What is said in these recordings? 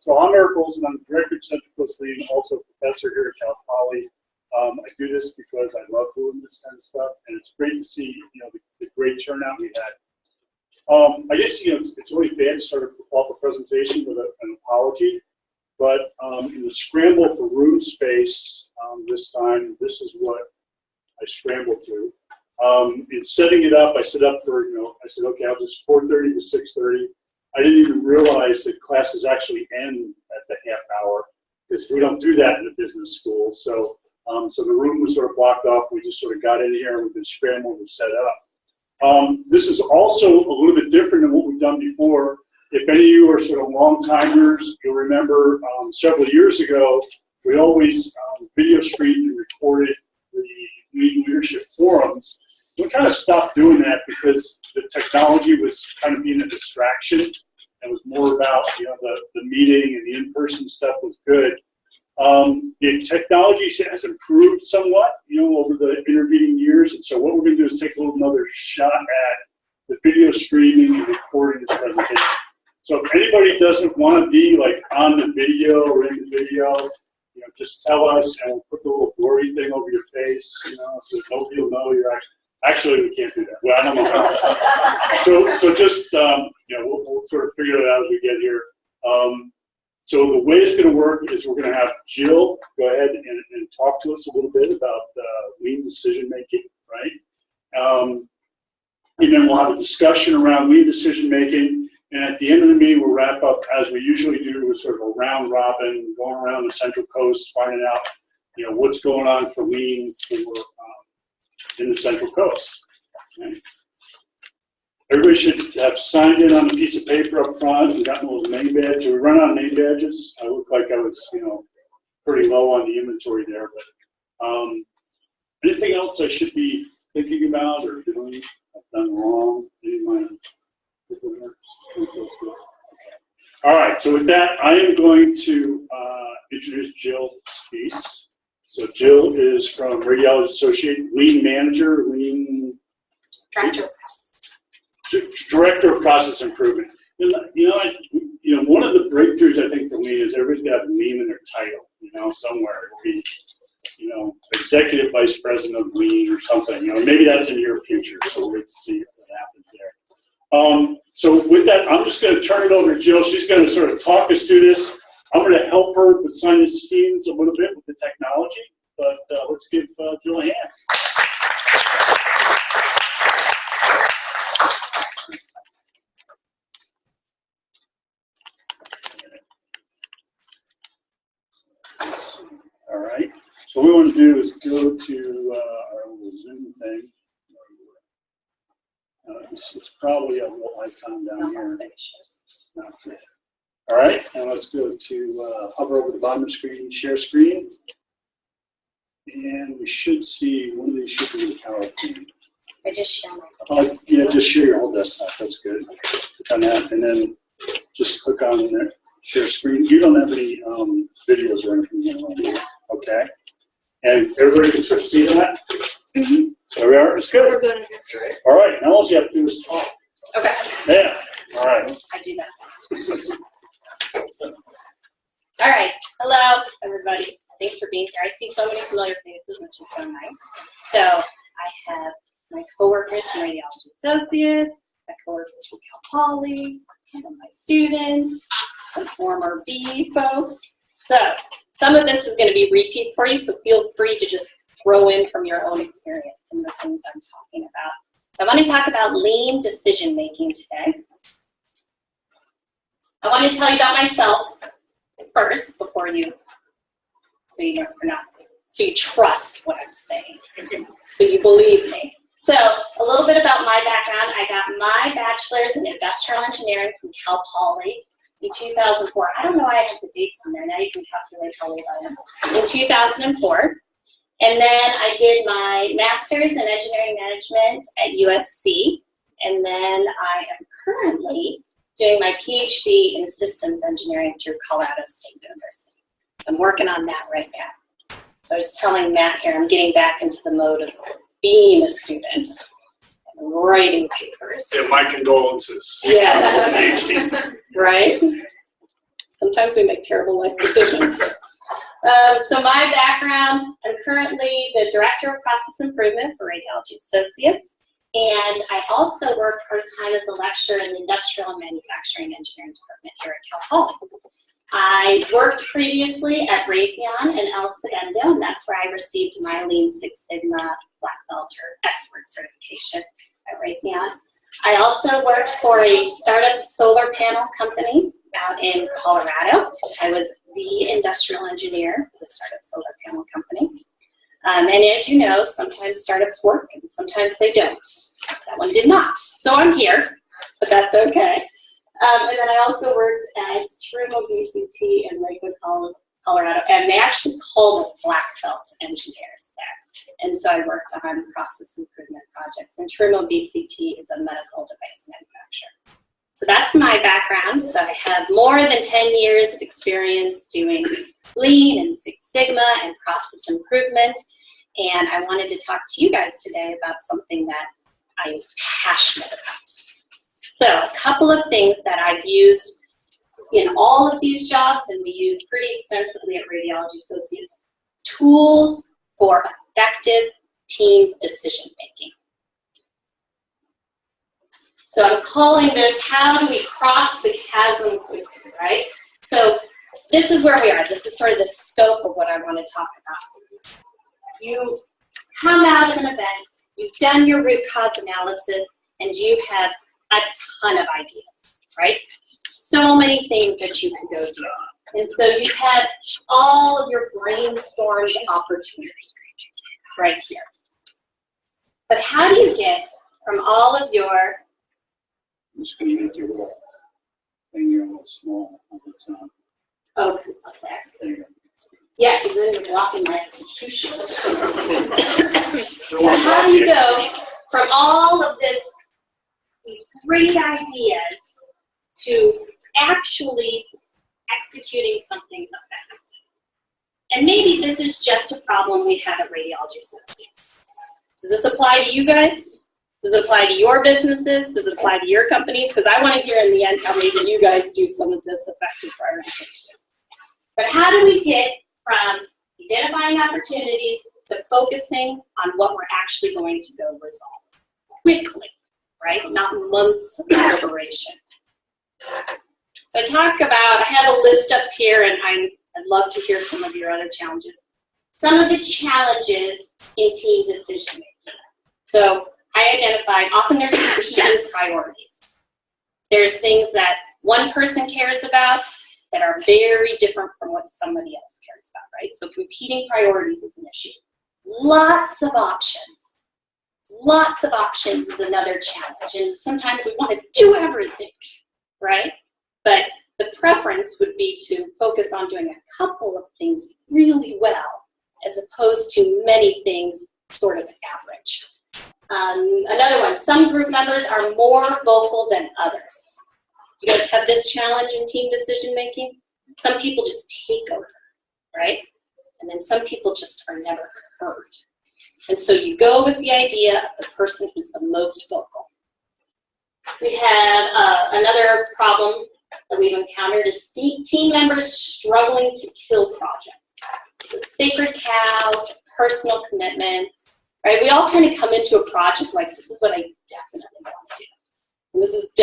So I'm Eric Olson. I'm the Director of Central Coast Lean, also a professor here at Cal Poly. I do this because I love doing this kind of stuff, and it's great to see the great turnout we had. I guess it's really bad to start off a presentation with an apology, but in the scramble for room space this time, this is what I scrambled to. In setting it up, I set up for I said, okay, I'll just 4:30 to 6:30. I didn't even realize that classes actually end at the half hour, because we don't do that in a business school. So, so the room was sort of blocked off. We just sort of got in here and we've been scrambling to set up. This is also a little bit different than what we've done before. If any of you are sort of long-timers, you'll remember several years ago, we always video streamed and recorded the leadership forums. We kind of stopped doing that because the technology was kind of being a distraction. It was more about the meeting, and the in-person stuff was good. The technology has improved somewhat, over the intervening years. And so what we're going to do is take another shot at the video streaming and recording this presentation. So if anybody doesn't want to be like on the video or in the video, just tell us, and we'll put the little blurry thing over your face, so nobody will know you're actually, we can't do that. Well, I don't know. So just, we'll sort of figure it out as we get here. So the way it's going to work is we're going to have Jill go ahead and talk to us a little bit about lean decision making, right? And then we'll have a discussion around lean decision making. And at the end of the meeting, we'll wrap up as we usually do with sort of a round robin, going around the Central Coast, finding out, what's going on for lean in the Central Coast. Okay. Everybody should have signed in on a piece of paper up front and gotten a little name badge. We run out of name badges. I look like I was, pretty low on the inventory there. But anything else I should be thinking about or doing I've done wrong? All right, so with that, I am going to introduce Jill Spees. So Jill is from Radiology Associate, Lean Manager, Lean Director of Process. Director of Process Improvement. One of the breakthroughs I think for Lean is everybody's got Lean in their title, somewhere. It'll be, Executive Vice President of Lean or something. Maybe that's in your future, so we'll wait to see what happens there. So with that, I'm just going to turn it over to Jill. She's going to sort of talk us through this. I'm going to help her behind the scenes a little bit with the technology, but let's give Jill a hand. All right. So what we want to do is go to our little Zoom thing. It's probably a little icon down here. Okay. All right, and let's go to hover over the bottom of the screen, share screen. And we should see, one of these should be the PowerPoint. I just share my yeah, just share your whole desktop, that's good. Click on that, and then just click on there, share screen. You don't have any videos or anything here, okay? And everybody can sort of see that? Mm-hmm. There we are, it's good. We're good. Right. All right, now all you have to do is talk. Okay. Yeah, all right. I do that. All right, hello everybody. Thanks for being here. I see so many familiar faces, which is so nice. So I have my coworkers from Radiology Associates, my coworkers from Cal Poly, some of my students, some former B folks. So some of this is going to be repeat for you, so feel free to just throw in from your own experience some of the things I'm talking about. So I want to talk about lean decision making today. I want to tell you about myself first before you, so you trust what I'm saying, so you believe me. So a little bit about my background. I got my bachelor's in industrial engineering from Cal Poly in 2004. I don't know why I have the dates on there. Now you can calculate how old I am. In 2004. And then I did my master's in engineering management at USC. And then I am currently doing my PhD in systems engineering through Colorado State University. So I'm working on that right now. So I was telling Matt here, I'm getting back into the mode of being a student and writing papers. Yeah, my condolences. Yes. Right? Sometimes we make terrible life decisions. So my background, I'm currently the Director of Process Improvement for Radiology Associates, and I also work part-time as a lecturer in the Industrial and Manufacturing Engineering Department here at Cal Poly. I worked previously at Raytheon and El Segundo, and that's where I received my Lean Six Sigma Black Belt or Expert certification at Raytheon. I also worked for a startup solar panel company out in Colorado. I was the industrial engineer for the startup solar panel company. And as you know, sometimes startups work and sometimes they don't. That one did not. So I'm here, but that's okay. And then I also worked at Trumo BCT in Lakewood, Colorado, and they actually called us black belt engineers there. And so I worked on process improvement projects. And Trumo BCT is a medical device manufacturer. So that's my background. So I have more than 10 years of experience doing Lean and Six Sigma and process improvement. And I wanted to talk to you guys today about something that I'm passionate about. So a couple of things that I've used in all of these jobs, and we use pretty extensively at Radiology Associates, tools for effective team decision making. So I'm calling this, how do we cross the chasm quickly, right? So this is where we are. This is sort of the scope of what I want to talk about. You come out of an event, you've done your root cause analysis, and you have a ton of ideas, right? So many things that you can go do. And so you have all of your brainstormed opportunities right here. But how do you get from all of your... I'm just going to make your little thing here a little small. Oh, up there. There you go. Yeah, because then you're blocking my execution. So how do you go from all of these great ideas to actually executing something effectively? And maybe this is just a problem we have at Radiology Associates. Does this apply to you guys? Does it apply to your businesses? Does it apply to your companies? Because I want to hear in the end how maybe you guys do some of this effective prioritization. But how do we get from identifying opportunities to focusing on what we're actually going to go resolve quickly, right? Not months of deliberation. So I have a list up here, and I'd love to hear some of your other challenges. Some of the challenges in team decision making. So I identified, often there's competing priorities. There's things that one person cares about that are very different from what somebody else cares about, right? So competing priorities is an issue. Lots of options. Lots of options is another challenge. And sometimes we want to do everything, right? But the preference would be to focus on doing a couple of things really well, as opposed to many things sort of average. Another one, some group members are more vocal than others. You guys have this challenge in team decision making? Some people just take over, right? And then some people just are never heard. And so you go with the idea of the person who's the most vocal. We have another problem that we've encountered is team members struggling to kill projects. So sacred cows, personal commitments, right? We all kind of come into a project like, this is what I definitely want to do.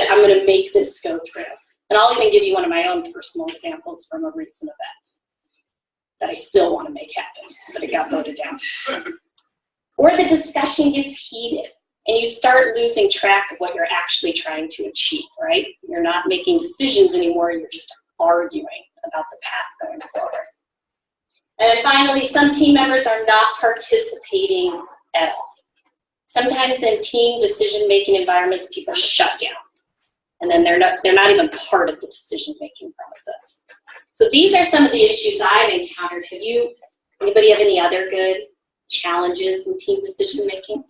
And I'm going to make this go through. And I'll even give you one of my own personal examples from a recent event that I still want to make happen, but it got voted down. Or the discussion gets heated, and you start losing track of what you're actually trying to achieve, right? You're not making decisions anymore, you're just arguing about the path going forward. And then finally, some team members are not participating at all. Sometimes in team decision-making environments, people shut down, and then they're not even part of the decision-making process. So these are some of the issues I've encountered. Anybody have any other good challenges in team decision-making?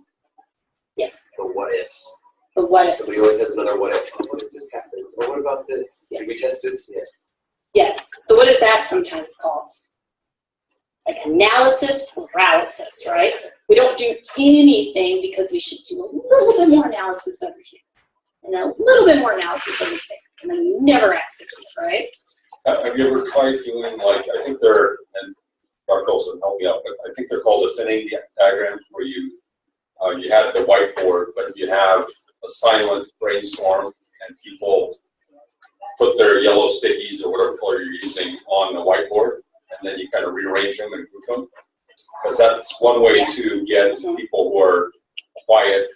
Yes? The what ifs. The what ifs. Somebody always has another what if. Oh, what if this happens? Or what about this? Yeah. Did we test this? Yeah. Yes. So what is that sometimes called? Like analysis paralysis, right? We don't do anything because we should do a little bit more analysis over here, and a little bit more analysis over there, and then we never execute, right? Have you ever tried doing, like, I think they're, and Dr. Olson help me out, but I think they're called affinity diagrams, where you have the whiteboard, but you have a silent brainstorm and people put their yellow stickies or whatever color you're using on the whiteboard, and then you kind of rearrange them and group them. Because that's one way to get people who are quiet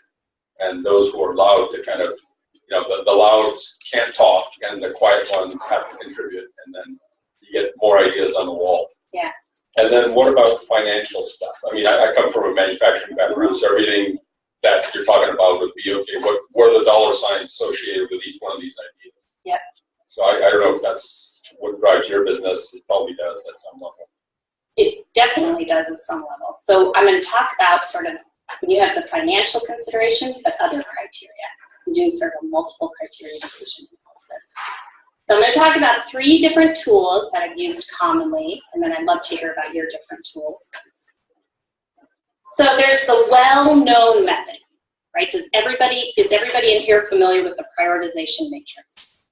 and those who are loud to kind of, you know, the louds can't talk and the quiet ones have to contribute, and then you get more ideas on the wall. Yeah. And then what about financial stuff? I mean, I come from a manufacturing background, so everything that you're talking about would be, okay, what are the dollar signs associated with each one of these ideas? Yep. So I don't know if that's what drives your business. It probably does at some level. It definitely does at some level. So I'm going to talk about sort of when you have the financial considerations, but other criteria. I'm doing sort of a multiple criteria decision analysis. So I'm going to talk about 3 different tools that I've used commonly, and then I'd love to hear about your different tools. So there's the well-known method, right? Is everybody in here familiar with the prioritization matrix?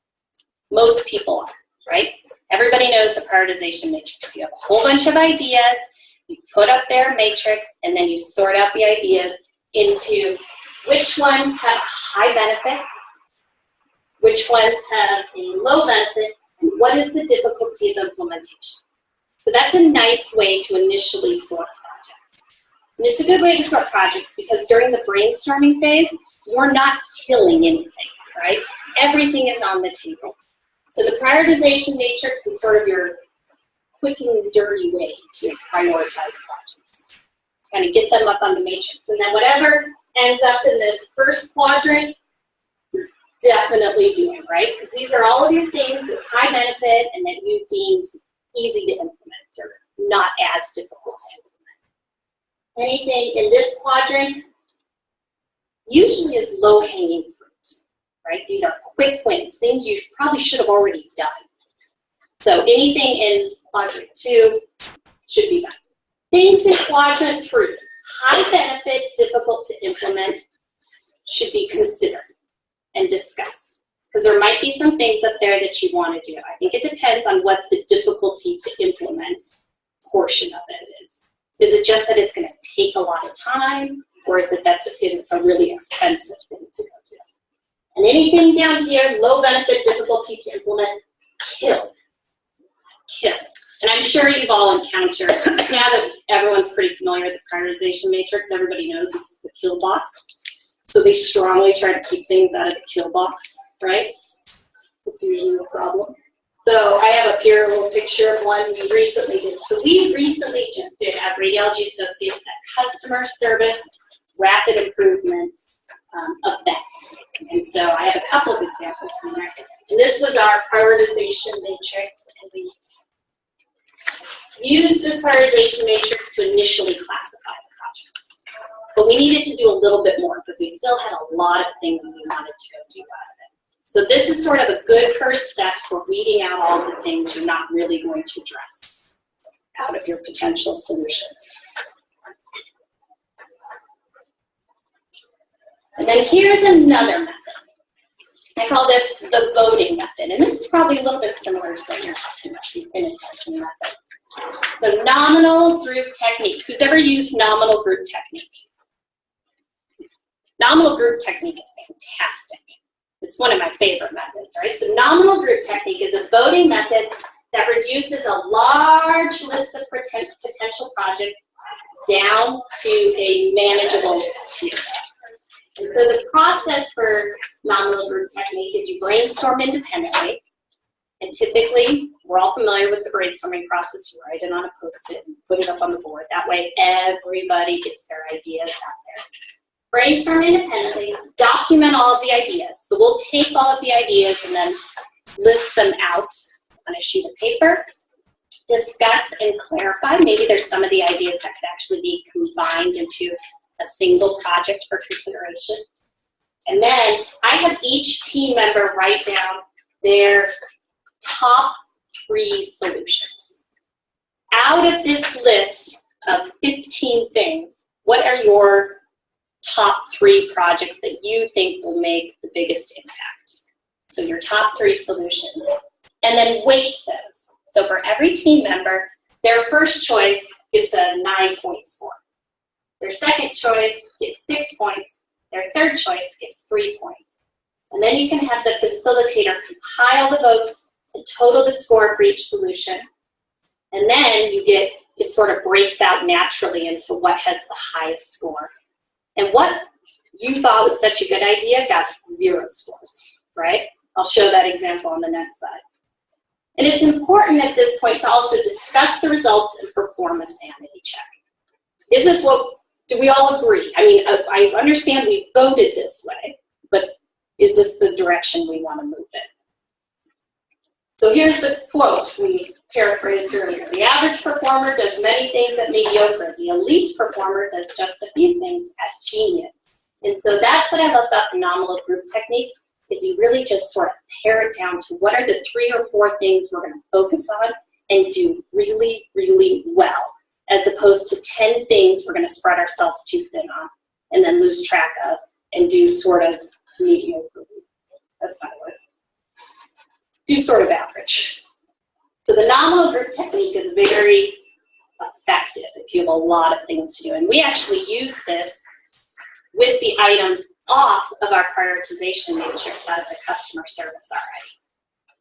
Most people are, right? Everybody knows the prioritization matrix. You have a whole bunch of ideas, you put up their matrix, and then you sort out the ideas into which ones have a high benefit, which ones have a low benefit, and what is the difficulty of implementation. So that's a nice way to initially sort projects. And it's a good way to sort projects because during the brainstorming phase, you're not killing anything, right? Everything is on the table. So the prioritization matrix is sort of your quick and dirty way to prioritize projects. Kind of get them up on the matrix. And then whatever ends up in this first quadrant, you're definitely doing, right? Because these are all of your things with high benefit and that you deemed easy to implement or not as difficult to implement. Anything in this quadrant usually is low-hanging fruit, right? These are quick wins, things you probably should have already done. So anything in quadrant 2 should be done. Things in quadrant 3, high benefit, difficult to implement, should be considered and discussed. Because there might be some things up there that you want to do. I think it depends on what the difficulty to implement portion of it is. Is it just that it's going to take a lot of time, or is it that it's a really expensive thing to go do? And anything down here, low benefit, difficulty to implement, kill. Kill. And I'm sure you've all encountered, now that everyone's pretty familiar with the prioritization matrix, everybody knows this is the kill box. So they strongly try to keep things out of the kill box, right? That's usually the problem. So I have up here a little picture of one we recently did. So we recently just did at Radiology Associates a customer service rapid improvement event. And so I have a couple of examples from there. And this was our prioritization matrix, and we used this prioritization matrix to initially classify the projects. But we needed to do a little bit more because we still had a lot of things we wanted to go do out of it. So this is sort of a good first step for weeding out all the things you're not really going to address out of your potential solutions. And then here's another method. I call this the voting method. And this is probably a little bit similar to what you're talking about, the inattention method. So nominal group technique. Who's ever used nominal group technique? Nominal group technique is fantastic. It's one of my favorite methods, right? So nominal group technique is a voting method that reduces a large list of potential projects down to a manageable few. And so the process for nominal group technique is you brainstorm independently. And typically, we're all familiar with the brainstorming process. You write it on a Post-it and put it up on the board. That way, everybody gets their ideas out there. Brainstorm independently, document all of the ideas. So we'll take all of the ideas and then list them out on a sheet of paper, discuss and clarify. Maybe there's some of the ideas that could actually be combined into a single project for consideration. And then I have each team member write down their top 3 solutions. Out of this list of 15 things, what are your top 3 projects that you think will make the biggest impact? So your top 3 solutions. and then weight those. So for every team member, their first choice gets a 9-point score. Their second choice gets 6 points. Their third choice gets 3 points. And then you can have the facilitator compile the votes and total the score for each solution. And then you get, it sort of breaks out naturally into what has the highest score. And what you thought was such a good idea got 0 scores, right? I'll show that example on the next slide. And it's important at this point to also discuss the results and perform a sanity check. Is this what, do we all agree? I mean, I understand we voted this way, but is this the direction we want to move in? So here's the quote we paraphrased earlier. The average performer does many things at mediocre. The elite performer does just a few things at genius. And so that's what I love about the nominal group technique, is you really just sort of pare it down to what are the 3 or 4 things we're going to focus on and do really, really well, as opposed to 10 things we're going to spread ourselves too thin on and then lose track of and do sort of mediocre. That's not what. Do sort of average. So the nominal group technique is very effective if you have a lot of things to do. And we actually use this with the items off of our prioritization matrix out of the customer service already.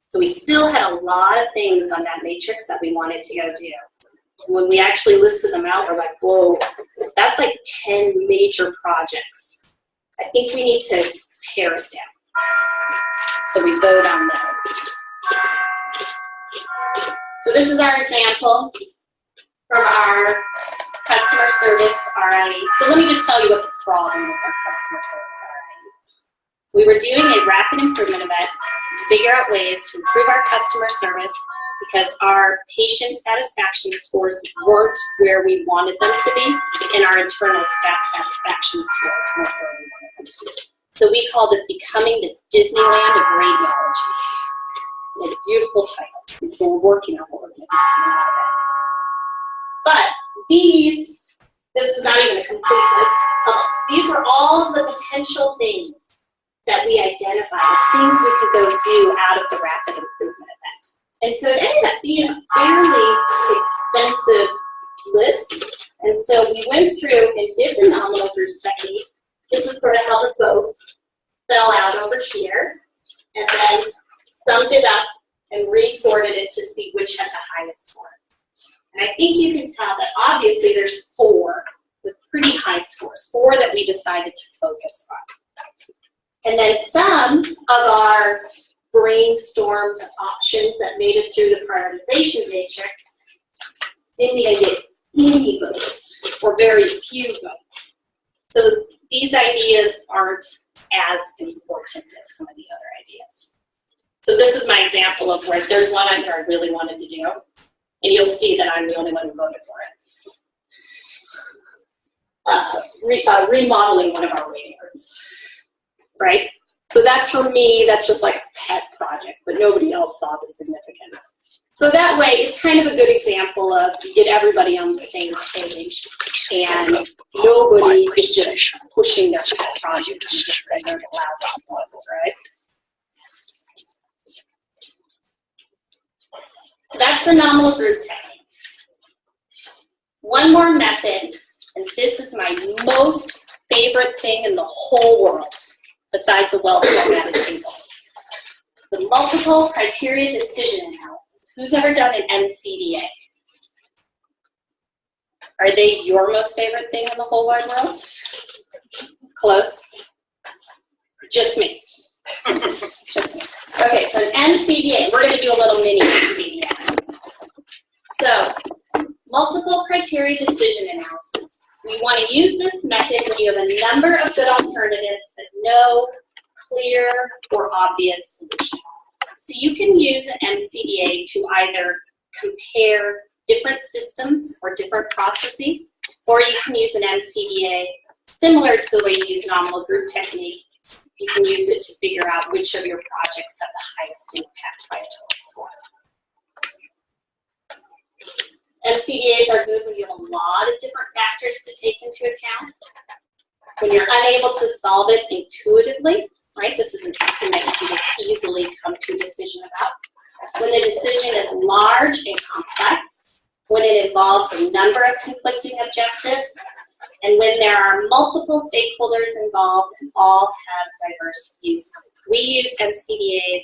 So we still had a lot of things on that matrix that we wanted to go do. And when we actually listed them out, we're like, whoa, that's like 10 major projects. I think we need to pare it down. So we vote on those. So this is our example from our customer service RIE. So let me just tell you what the problem with our customer service RIE is. We were doing a rapid improvement event to figure out ways to improve our customer service because our patient satisfaction scores weren't where we wanted them to be, and our internal staff satisfaction scores weren't where we wanted them to be. So we called it Becoming the Disneyland of Radiology. A beautiful title. And so we're working on what we're going to do coming out of it. But this is not even a complete list. These are all of the potential things that we identified as things we could go do out of the rapid improvement event. And so it ended up being a fairly extensive list. And so we went through and did the nominal group technique. This is sort of how the votes fell out over here. And then summed it up and resorted it to see which had the highest score. And I think you can tell that obviously there's 4 with pretty high scores, 4 that we decided to focus on. And then some of our brainstormed options that made it through the prioritization matrix didn't even get any votes or very few votes. So these ideas aren't as important as some of the other ideas. So this is my example of where there's one on here I really wanted to do, and you'll see that I'm the only one who voted for it. Remodeling one of our waiting rooms, right? So that's for me, that's just like a pet project, but nobody else saw the significance. So that way, it's kind of a good example of you get everybody on the same page, and nobody is just pushing their pet project and just saying they're the loudest ones, right? So that's the nominal group technique. One more method, and this is my most favorite thing in the whole world, besides a well-formatted table. The multiple criteria decision analysis. Who's ever done an MCDA? Are they your most favorite thing in the whole wide world? Close? Just me. Just me. Okay, so an MCDA, we're going to do a little mini MCDA. So, multiple criteria decision analysis. We want to use this method when you have a number of good alternatives but no clear or obvious solution. So you can use an MCDA to either compare different systems or different processes, or you can use an MCDA similar to the way you use nominal group technique. You can use it to figure out which of your projects have the highest impact by a total score. MCDAs are good when you have a lot of different factors to take into account. When you're unable to solve it intuitively, right? This isn't something that you can just easily come to a decision about. when the decision is large and complex, when it involves a number of conflicting objectives, and when there are multiple stakeholders involved and all have diverse views. We use MCDAs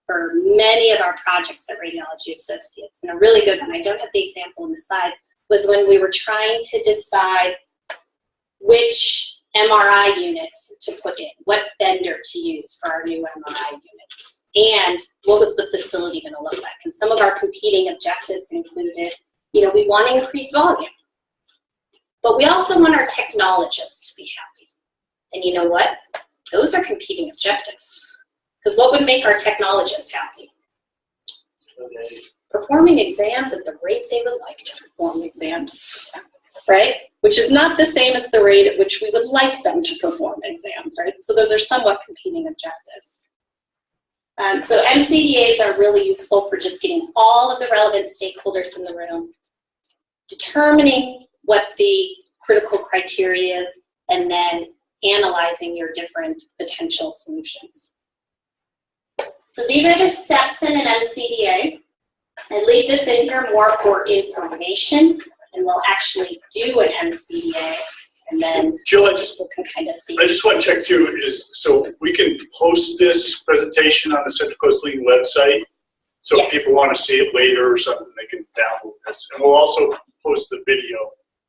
for many of our projects at Radiology Associates. And a really good one, I don't have the example on the side, was when we were trying to decide which MRI unit to put in, what vendor to use for our new MRI units, and what was the facility going to look like. And some of our competing objectives included, we want to increase volume, but we also want our technologists to be happy. And you know what? Those are competing objectives. Because what would make our technologists happy? Performing exams at the rate they would like to perform exams, right? Which is not the same as the rate at which we would like them to perform exams, right? So those are somewhat competing objectives. So MCDAs are really useful for just getting all of the relevant stakeholders in the room, determining what the critical criteria is, and then analyzing your different potential solutions. So these are the steps in an MCDA. I leave this in here more for information, and we'll actually do an MCDA, and then Jill, people can kind of see. I just want to check too, so we can post this presentation on the Central Coast Lean website. So Yes. if people want to see it later or something, they can download this. And we'll also post the video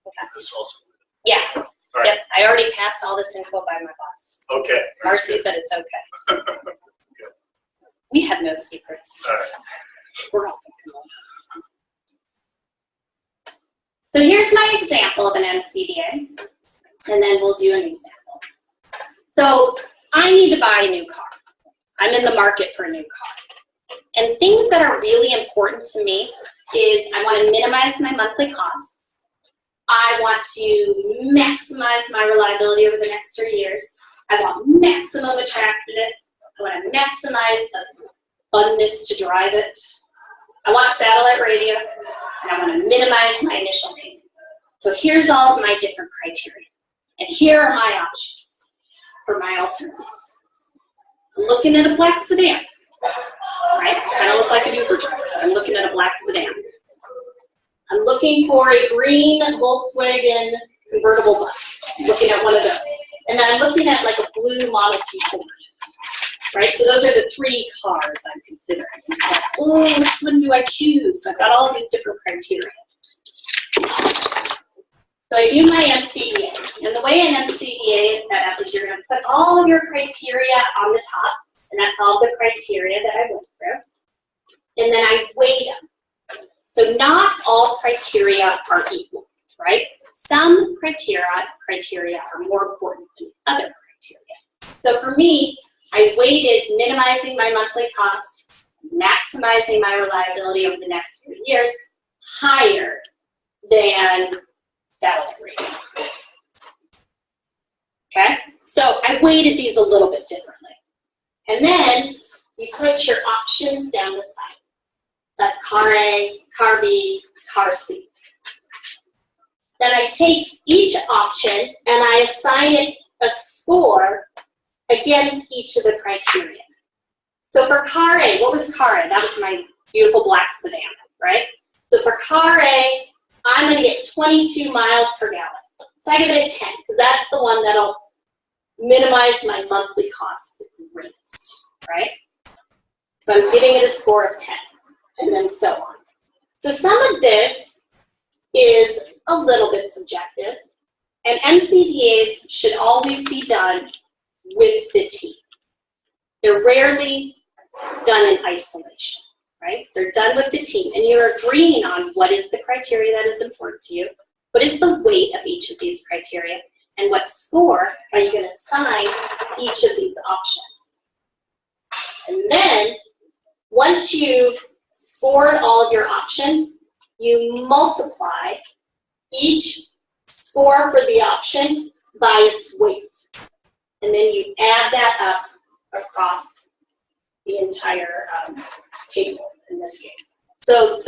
of this also. Yeah. All right. Yep. I already passed all this info by my boss. Okay. Marcy said it's okay. We have no secrets. All right. We're open. So here's my example of an MCDA, and then we'll do an example. So I need to buy a new car. I'm in the market for a new car. And things that are really important to me is I want to minimize my monthly costs. I want to maximize my reliability over the next 3 years. I want maximum attractiveness. I want to maximize the funness to drive it. I want satellite radio, and I want to minimize my initial payment. So here's all of my different criteria. And here are my options for my alternatives. I'm looking at a black sedan, right? Kind of look like an Uber driver. I'm looking at a black sedan. I'm looking for a green Volkswagen convertible bus. I'm looking at one of those. And then I'm looking at like a blue Model T Ford. Right, so those are the 3 cars I'm considering. Oh, which one do I choose? So I've got all these different criteria. So I do my MCDA. And the way an MCDA is set up is you're going to put all of your criteria on the top, and that's all the criteria that I went through. And then I weight them. So not all criteria are equal, right? Some criteria are more important than other criteria. So for me, I weighted minimizing my monthly costs, maximizing my reliability over the next 3 years, higher than satellite radio. Okay? So I weighted these a little bit differently. And then you put your options down the side. So car A, car B, car C. Then I take each option and I assign it a score against each of the criteria. So for car A, what was car A? That was my beautiful black sedan, right? So for car A, I'm going to get 22 miles per gallon. So I give it a 10, because that's the one that'll minimize my monthly cost the greatest, right? So I'm giving it a score of 10, and then so on. So some of this is a little bit subjective, and MCDAs should always be done with the team. They're rarely done in isolation, right? They're done with the team, and you're agreeing on what is the criteria that is important to you, what is the weight of each of these criteria, and what score are you going to assign each of these options. And then, once you've scored all of your options, you multiply each score for the option by its weight. And then you add that up across the entire table in this case. So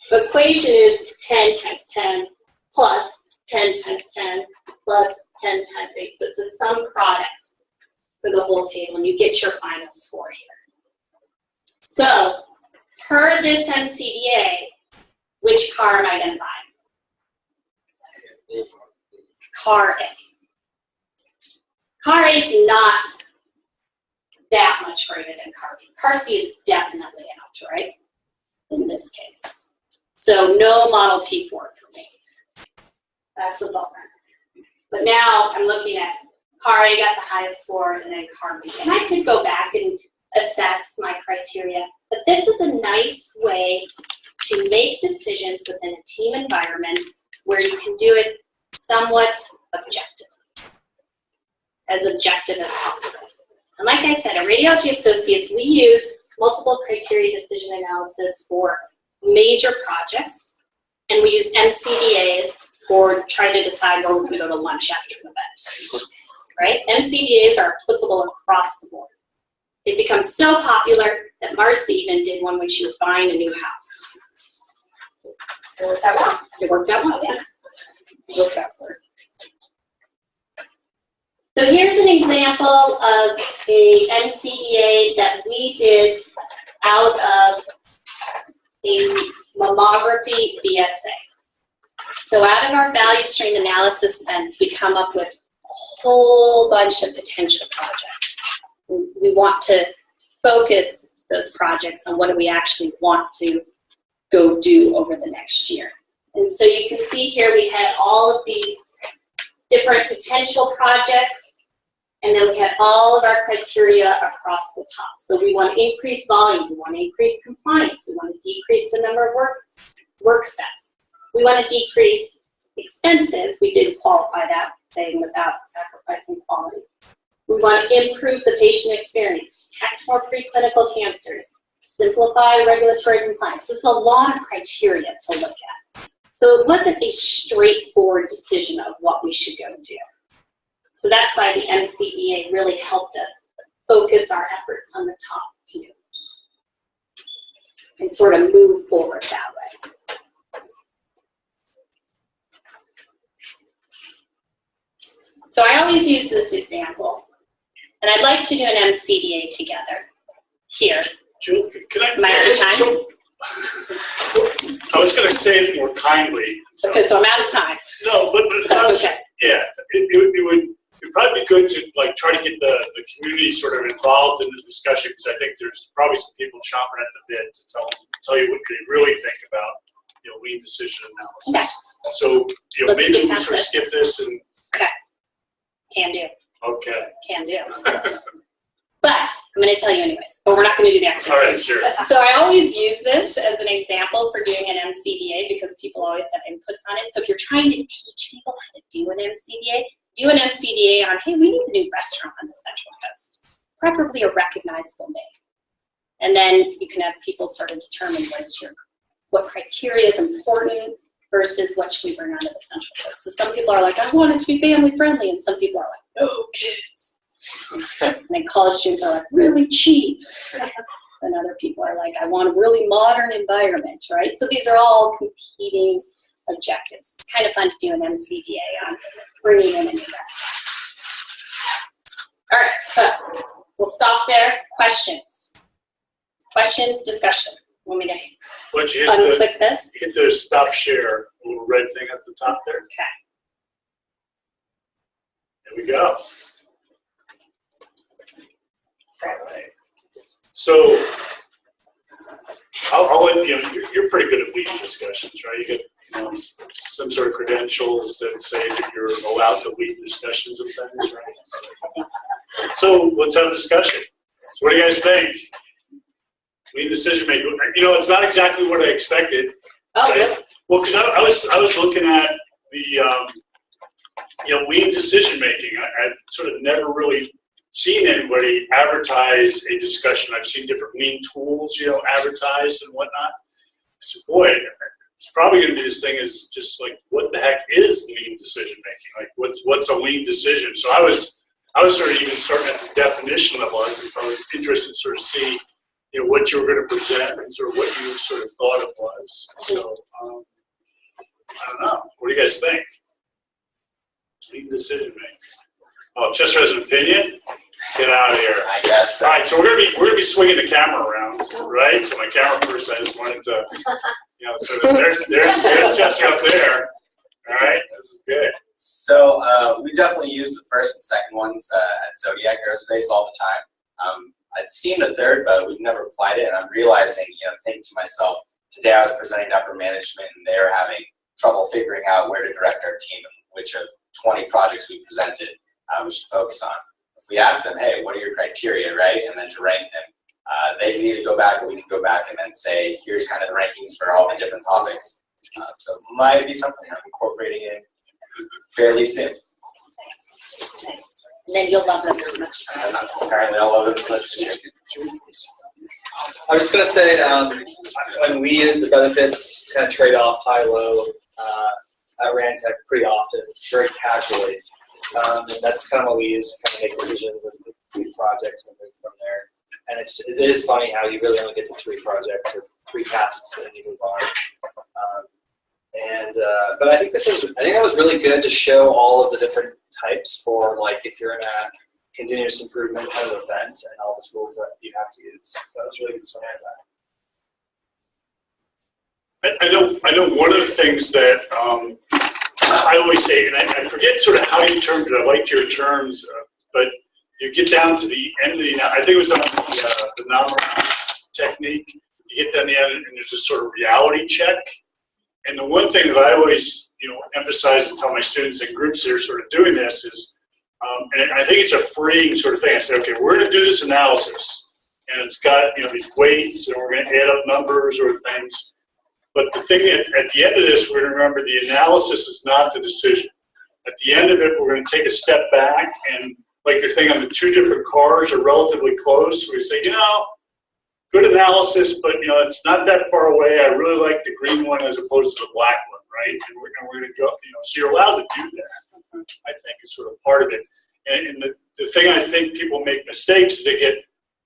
the equation is 10 times 10 plus 10 times 10 plus 10 times 8. So it's a sum product for the whole table, and you get your final score here. So per this MCDA, which car am I going to buy? Car A. Car A is not that much greater than car B. Car C is definitely out, right? In this case. So no Model T Ford for me. That's a bummer. But now I'm looking at car A got the highest score and then car B. And I could go back and assess my criteria. But this is a nice way to make decisions within a team environment where you can do it somewhat objective. As objective as possible. And like I said, at Radiology Associates, we use multiple criteria decision analysis for major projects, and we use MCDAs for trying to decide where we're going to go to lunch after an event. Right? MCDAs are applicable across the board. They've become so popular that Marcy even did one when she was buying a new house. It worked out well. It worked out well, yeah. It worked out for her. So here's an example of a MCDA that we did out of a mammography BSA. So out of our value stream analysis events, we come up with a whole bunch of potential projects. We want to focus those projects on what do we actually want to go do over the next year. And so you can see here we had all of these different potential projects. And then we had all of our criteria across the top. So we want to increase volume, we want to increase compliance, we want to decrease the number of work steps. We want to decrease expenses, we did qualify that, saying without sacrificing quality. We want to improve the patient experience, detect more preclinical cancers, simplify regulatory compliance. There's a lot of criteria to look at. So it wasn't a straightforward decision of what we should go do. So that's why the MCDA really helped us focus our efforts on the top few and sort of move forward that way. So I always use this example, and I'd like to do an MCDA together here. Jill, can I? Am I out of time? So, I was going to say it more kindly. Okay, so I'm out of time. No, but That's okay. Yeah, it'd probably be good to like try to get the community sort of involved in the discussion, because I think there's probably some people chomping at the bit to tell you what they really think about lean decision analysis. Okay. So Let's maybe we skip sort of past skip this and. Okay. Can do. Okay. Can do. But I'm going to tell you anyways. But we're not going to do the activity. All right, sure. So I always use this as an example for doing an MCDA because people always have inputs on it. So if you're trying to teach people how to do an MCDA, do an MCDA on, hey, we need a new restaurant on the Central Coast, preferably a recognizable name. And then you can have people sort of determine what criteria is important versus what should we bring onto the Central Coast. So some people are like, I want it to be family friendly, and some people are like, no kids. And then college students are like, really cheap. And other people are like, I want a really modern environment, right? So these are all competing objectives. It's kind of fun to do an MCDA on bringing in a new restaurant. All right, so we'll stop there. Questions? Questions, discussion. Want me to Once you unclick this? hit the stop share, little red thing at the top there. Okay. There we go. Alright. So, I'll let you're pretty good at leading discussions, right? You get some sort of credentials that say that you're allowed to lead discussions of things, right? So let's have a discussion. So what do you guys think? Lead decision making. It's not exactly what I expected. Oh, right? really? Well, because I was looking at the lean decision making. I've sort of never really seen anybody advertise a discussion. I've seen different lean tools, advertised and whatnot. So, boy, it's probably going to be this thing is just like, what the heck is lean decision making? Like, what's a lean decision? So I was sort of even starting at the definition level. I was interested to sort of see, what you were going to present and sort of what you sort of thought it was. So I don't know. What do you guys think? Lean decision making. Oh, Chester has an opinion. Get out of here. I guess. All right, so we're gonna be swinging the camera around. right? So my camera person, I just wanted to, so there's Chester up there. All right, this is good. So we definitely use the first and second ones at Zodiac Aerospace all the time. I'd seen the third, but we've never applied it, and I'm realizing, thinking to myself, today I was presenting to upper management, and they were having trouble figuring out where to direct our team and which of 20 projects we presented we should focus on. If we ask them, hey, what are your criteria, right, and then to rank them, they can either go back or we can go back and then say, here's kind of the rankings for all the different topics. So it might be something I'm incorporating in fairly soon. And then you'll love them as much as I do. Apparently I'll love it as much as you. I was just going to say, when we use the benefits kind of trade-off, high-low, at Rantech pretty often, very casually. And that's kind of what we use to kind of make decisions and do projects and move from there. And it is funny how you really only get to 3 projects or 3 tasks and then you move on. But I think that was really good to show all of the different types for, like, if you're in a continuous improvement kind of event and all the tools that you have to use. So it was really good to say that. I know one of the things that I always say, and I forget sort of how you termed it. I liked your terms, but you get down to the end of I think it was on the Nominal technique. You get down to the end, and there's this sort of reality check. And the one thing that I always, emphasize and tell my students and groups that are sort of doing this is, and I think it's a freeing sort of thing. I say, okay, we're going to do this analysis, and it's got these weights, and we're going to add up numbers or things. But the thing at the end of this, we're going to remember the analysis is not the decision. At the end of it, we're going to take a step back, and like your thing on the 2 different cars are relatively close. So we say, good analysis, but it's not that far away. I really like the green one as opposed to the black one, right? And we're going to go, so you're allowed to do that. I think is sort of part of it. And the thing I think people make mistakes is they get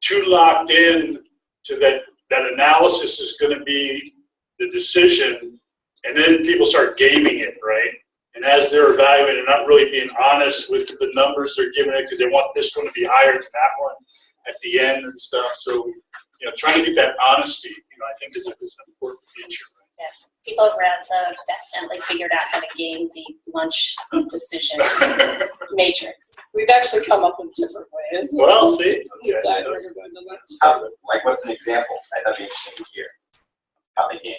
too locked in to that analysis is going to be the decision, and then people start gaming it, right? And as they're evaluating, they're not really being honest with the numbers they're giving it because they want this one to be higher than that one at the end and stuff. So, trying to get that honesty, I think is an important feature. Yeah. People at Ranzo definitely figured out how to game the lunch decision matrix. So we've actually come up with different ways. Well, see. Decide where we're going to lunch. Like, what's an example? That'd be interesting to hear how they game.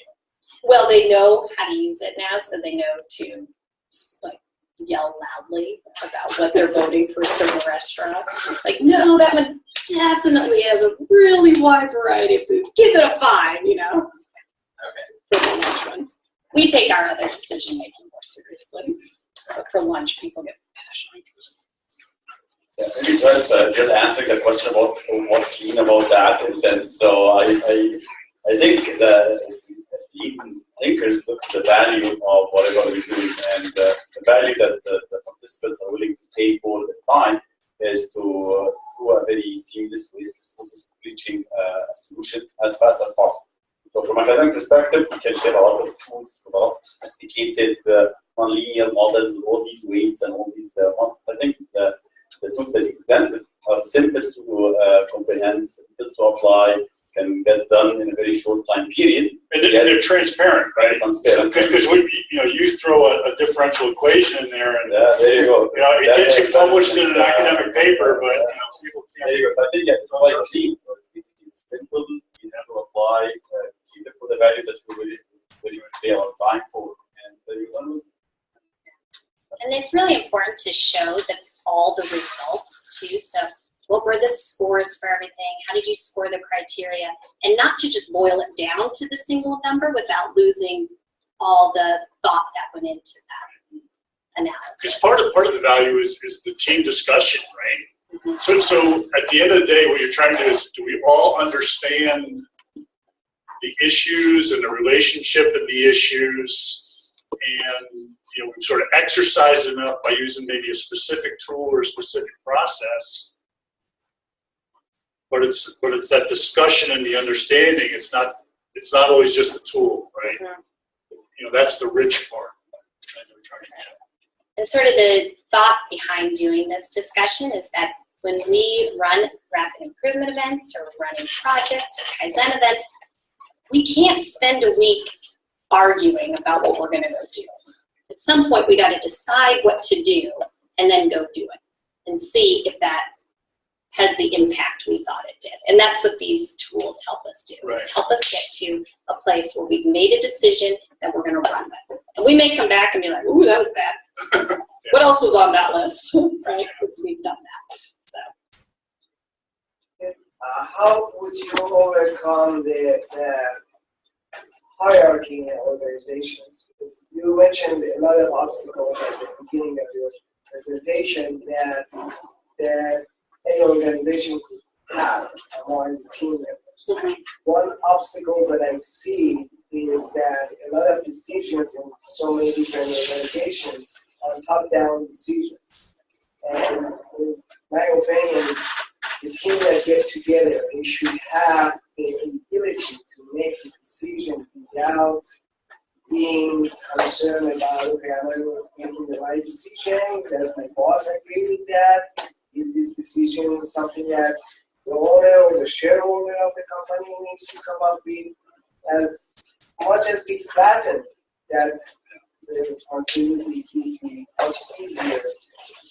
Well, they know how to use it now, so they know to yell loudly about what they're voting for a certain restaurant. Like, no, that one definitely has a really wide variety of food. Give it a 5, Okay. For the lunch one. We take our other decision making more seriously. But for lunch, people get passionate. Yeah, maybe just answer the question about what's lean about that in a sense. So I think the lean thinkers look at the value of whatever we're doing, and the value that the participants are willing to pay for the time is to do a very seamless, wasteless process of reaching a solution as fast as possible. So from an academic perspective, we can share a lot of tools, a lot of sophisticated nonlinear models, all these weights and all these. I think the tools that you presented are simple to comprehend, simple to apply, can get done in a very short time period. And they're transparent, right? Transparent. Because you throw a differential equation in there, and there you go. It gets you published in an academic paper, but people can't. There you go. So I think it's quite clean. So it's simple, easy to apply, keep it for the value that we really pay our time for, and there you go. And it's really important to show that all the results too. So what were the scores for everything? How did you score the criteria? And not to just boil it down to the single number without losing all the thought that went into that analysis. Because part of the value is the team discussion, right? Mm-hmm. So at the end of the day, what you're trying to do is, do we all understand the issues and the relationship of the issues, and we've sort of exercised enough by using maybe a specific tool or a specific process. But it's that discussion and the understanding. It's not always just a tool, right? Mm-hmm. That's the rich part that we're trying to get. And sort of the thought behind doing this discussion is that when we run rapid improvement events or running projects or Kaizen events, we can't spend a week arguing about what we're going to go do. At some point, we got to decide what to do and then go do it and see if that has the impact we thought it did. And that's what these tools help us do. Right. Help us get to a place where we've made a decision that we're going to run with. And we may come back and be like, ooh, that was bad. What else was on that list? Right? Because we've done that. So. How would you overcome the hierarchy in organizations? Because you mentioned a lot of obstacles at the beginning of your presentation that any organization could have among the team members. One obstacle that I see is that a lot of decisions in so many different organizations are top-down decisions. And in my opinion, the team that get together, they should have the ability to make a decision without being concerned about, okay, am I making the right decision? Does my boss agree with that? Is this decision something that the owner or the shareholder of the company needs to come up with? As much as we flatten that, the responsibility will be much easier to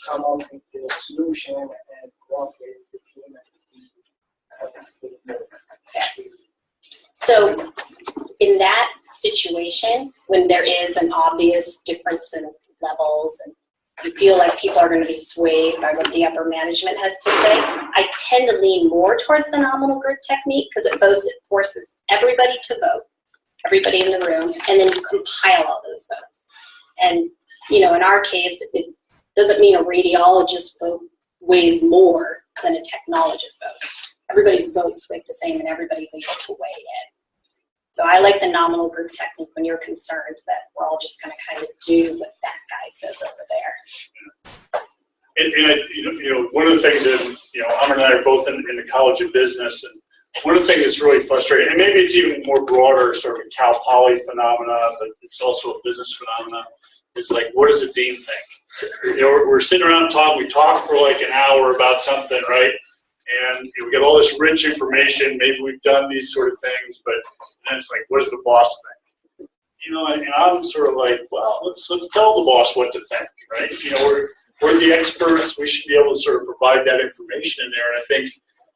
come up with the solution and work with the team and participate more. Yes. So in that situation, when there is an obvious difference in levels and you feel like people are going to be swayed by what the upper management has to say, I tend to lean more towards the nominal group technique because it forces everybody to vote, everybody in the room, and then you compile all those votes. And, in our case, it doesn't mean a radiologist vote weighs more than a technologist vote. Everybody's votes weigh the same and everybody's able to weigh in. So I like the nominal group technique when you're concerned that we're all just going to kind of do what that guy says over there. And one of the things that, Amr and I are both in the College of Business, and one of the things that's really frustrating, and maybe it's even more broader, sort of a Cal Poly phenomena, but it's also a business phenomena, is like, what does the dean think? We're sitting around talking, we talk for like an hour about something, right? And we get all this rich information, maybe we've done these sort of things, but then it's like, what does the boss think? And I'm sort of like, well, let's tell the boss what to think, right? We're the experts, we should be able to sort of provide that information in there. And I think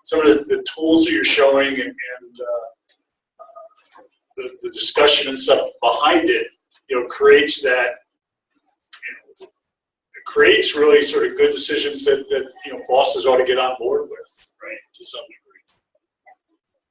some of the tools that you're showing and the discussion and stuff behind it, creates that, it creates really sort of good decisions that bosses ought to get on board with, right, to some degree.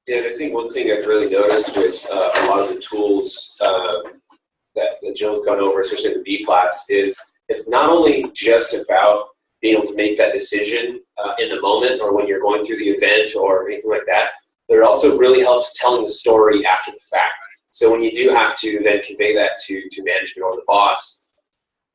Yeah, and I think one thing I've really noticed with a lot of the tools that Jill's gone over, especially in the B class, is it's not only just about being able to make that decision in the moment or when you're going through the event or anything like that, but it also really helps telling the story after the fact. So when you do have to then convey that to management or the boss,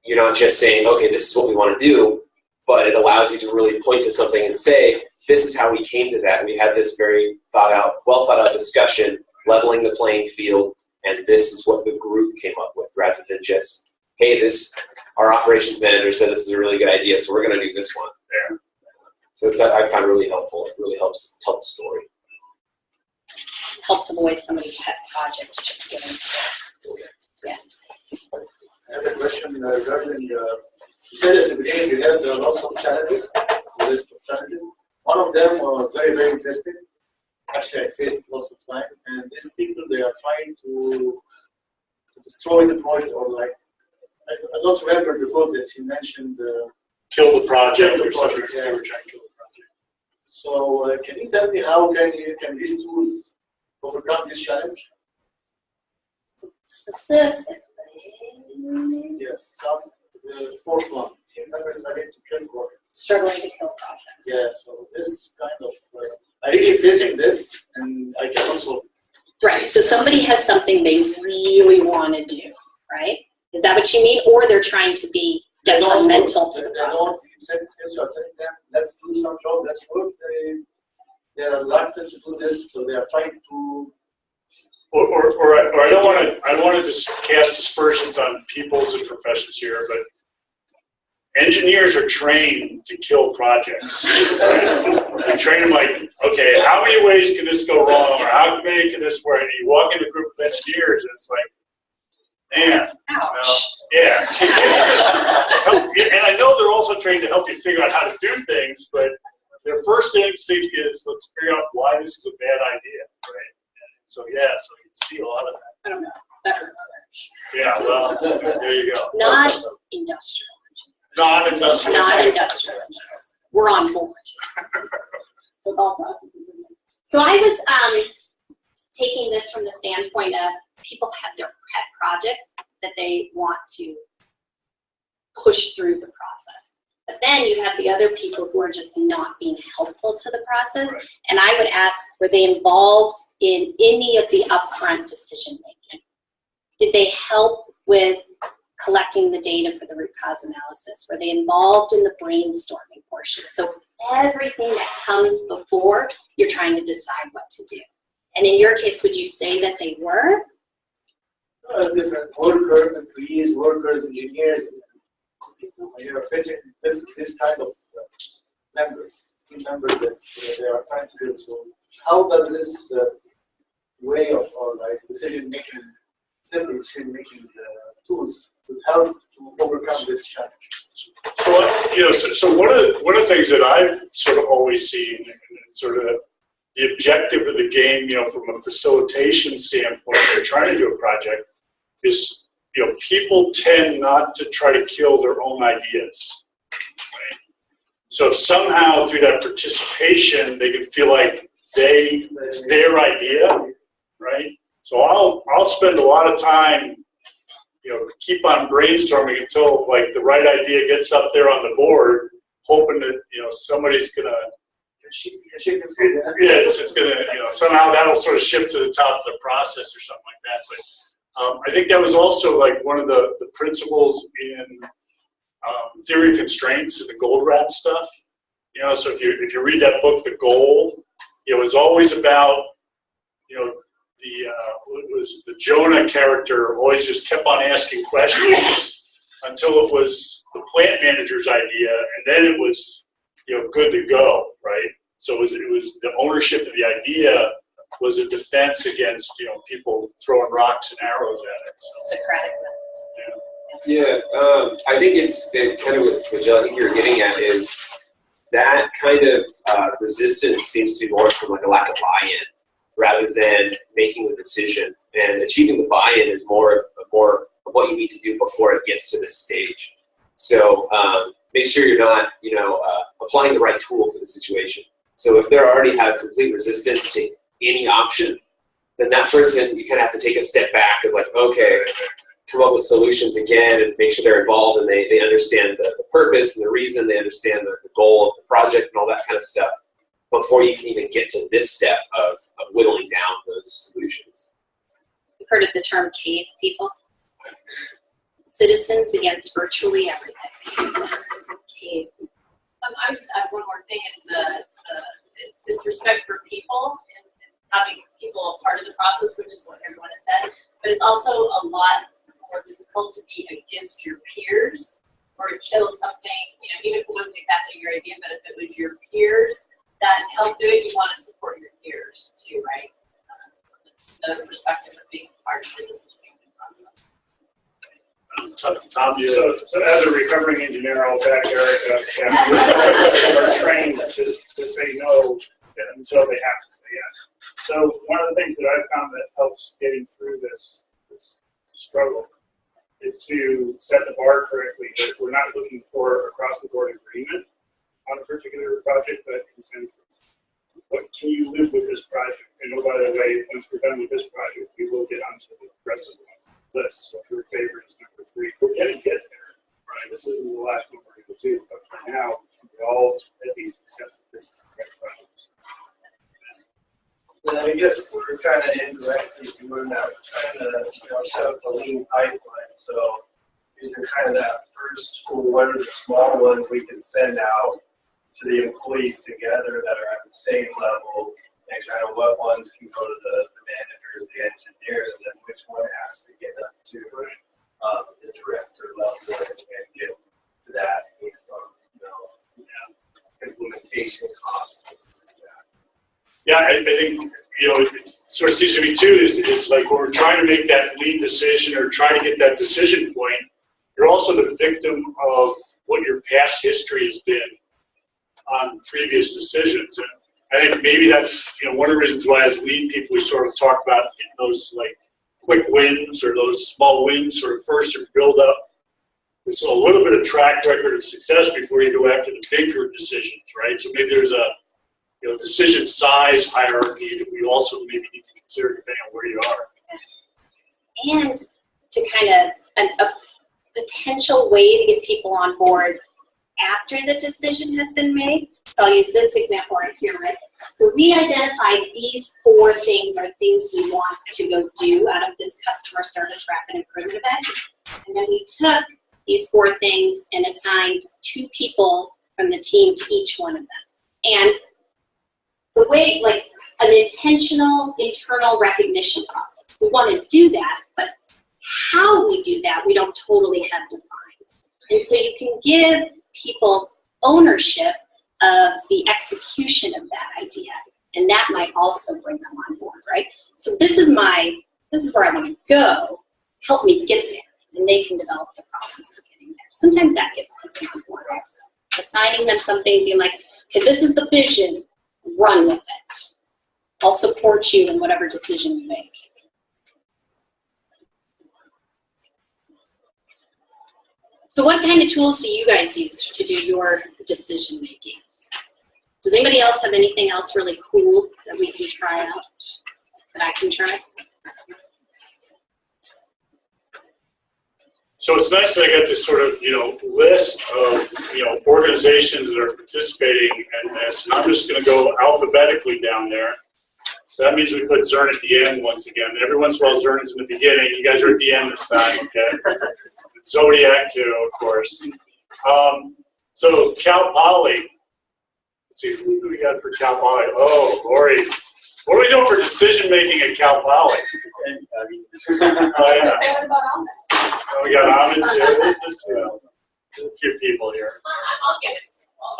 you're not just saying, okay, this is what we want to do, but it allows you to really point to something and say, this is how we came to that. We had this very well thought out discussion, leveling the playing field, and this is what the group came up with, rather than just, hey, our operations manager said this is a really good idea, so we're going to do this one. Yeah. So I find it really helpful. It really helps tell the story. It helps avoid somebody's pet project, just kidding. Yeah. I have a question regarding, you said at the beginning you had lots of challenges, a list of challenges. One of them was very, very interesting. Actually, I faced lots of time, and these people, they are trying to destroy the project, or like, I don't remember the quote that you mentioned. Kill the project. Kill the project, yeah. They were trying to kill the project. So can you tell me how can these tools overcome this challenge? Specifically. Yes, the fourth one, team members struggling to kill projects. Struggling to kill projects. Yeah, so this kind of, I really facing this, and I can also. Right, so somebody has something they really want to do, right? Is that what you mean? Or they're trying to be detrimental to the process? Since you're telling them, let's do some job, let's work, they are reluctant to do this, so they are trying to. Or I don't want to just cast aspersions on peoples and professions here, but engineers are trained to kill projects. Right? They train them like, okay, how many ways can this go wrong, or how many can this work? And you walk in a group of engineers, and it's like, man, yeah. And I know they're also trained to help you figure out how to do things, but their first instinct is, let's figure out why this is a bad idea, right? So yeah, so you see a lot of that. I don't know. That hurts. Yeah, well, there you go. Not industrial. Non-industrial. Non-industrial. We're on board. With all processes. So I was taking this from the standpoint of people have their pet projects that they want to push through the process. But then you have the other people who are just not being helpful to the process. Right. And I would ask, were they involved in any of the upfront decision making? Did they help with collecting the data for the root cause analysis? Were they involved in the brainstorming portion? So everything that comes before you're trying to decide what to do. And in your case, would you say that they were? Different workers, employees, workers, engineers. When you're facing this type of members, team members that they are trying to do. So how does this way of or like decision making, simple decision making tools to help to overcome this challenge? So one of the things that I've sort of always seen, and sort of the objective of the game, from a facilitation standpoint, when you're trying to do a project, is people tend not to try to kill their own ideas. Right? So if somehow through that participation they can feel like it's their idea, right? So I'll spend a lot of time, keep on brainstorming until like the right idea gets up there on the board, hoping that somebody's gonna it's gonna somehow that'll sort of shift to the top of the process or something like that. But I think that was also like one of the principles in theory constraints and the gold rat stuff. So if you read that book, The Goal, it was always about the Jonah character always just kept on asking questions until it was the plant manager's idea, and then it was good to go, right? So it was the ownership of the idea was a defense against people throwing rocks and arrows at it. So, Socratic. Yeah, I think it's kind of what Jill, I think you're getting at is that kind of resistance seems to be more from like a lack of buy-in rather than making the decision. And achieving the buy-in is more of what you need to do before it gets to this stage. So make sure you're not, applying the right tool for the situation. So if they already have complete resistance to any option, then that person, you kind of have to take a step back of like, okay, come up with solutions again and make sure they're involved and they understand the purpose and the reason, they understand the goal of the project and all that kind of stuff before you can even get to this step of whittling down those solutions. You've heard of the term cave people? Citizens against virtually everything. Cave. I just add one more thing, and it's respect for people and having people a part of the process, which is what everyone has said. But it's also a lot more difficult to be against your peers or to kill something, even if it wasn't exactly your idea, but if it was your peers that helped do it, you want to support your peers too, right? The perspective of being part of the decision-making process. Tom, So as a recovering engineer, I'll back Erica. Are trained to say no until they have to say yes. So one of the things that I've found that helps getting through this struggle is to set the bar correctly. That we're not looking for across the board agreement on a particular project, but consensus. What can you live with this project? And oh, by the way, once we're done with this project, we will get onto the rest of the list. So if your favorite is number 3, we're going to get there, right? This isn't the last one we're going to do, but for now, we all at least accept that this is the right project. Well, I guess we're kind of indirectly doing that. We're trying to set up a lean pipeline. So using kind of that first tool, what are the small ones we can send out to the employees together that are at the same level, and kind of what ones can go to the managers, the engineers, and then which one has to get up to the director level and get to that I think, it sort of seems to me too, is like when we're trying to make that lead decision or trying to get that decision point, you're also the victim of what your past history has been on previous decisions. And I think maybe that's, one of the reasons why as lead people, we sort of talk about those like quick wins or those small wins sort of first and build up. There's a little bit of track record of success before you go after the bigger decisions, right? So maybe there's a decision size hierarchy that we also maybe need to consider depending on where you are. And to kind of a potential way to get people on board after the decision has been made. So I'll use this example right here, right? So we identified these 4 things are things we want to go do out of this customer service rapid improvement event. And then we took these 4 things and assigned 2 people from the team to each one of them. And the way, like an intentional internal recognition process. We want to do that, but how we do that, we don't totally have defined. And so you can give people ownership of the execution of that idea, and that might also bring them on board, right? So this is where I want to go. Help me get there, and they can develop the process for getting there. Sometimes that gets people on board also. Assigning them something, being like, okay, this is the vision, run with it. I'll support you in whatever decision you make. So what kind of tools do you guys use to do your decision making? Does anybody else have anything else really cool that we can try out, that I can try? So it's nice that I got this sort of, list of, organizations that are participating in this. And I'm just going to go alphabetically down there. So that means we put Zern at the end once again. Every once in a while, Zern is in the beginning. You guys are at the end this time, okay? Zodiac too, of course. So Cal Poly. Let's see, who do we got for Cal Poly? Oh, Lori. What are we doing for decision making at Cal Poly? Oh, yeah. Oh, we got Ahmed too. There's just, a few people here. I'll get it.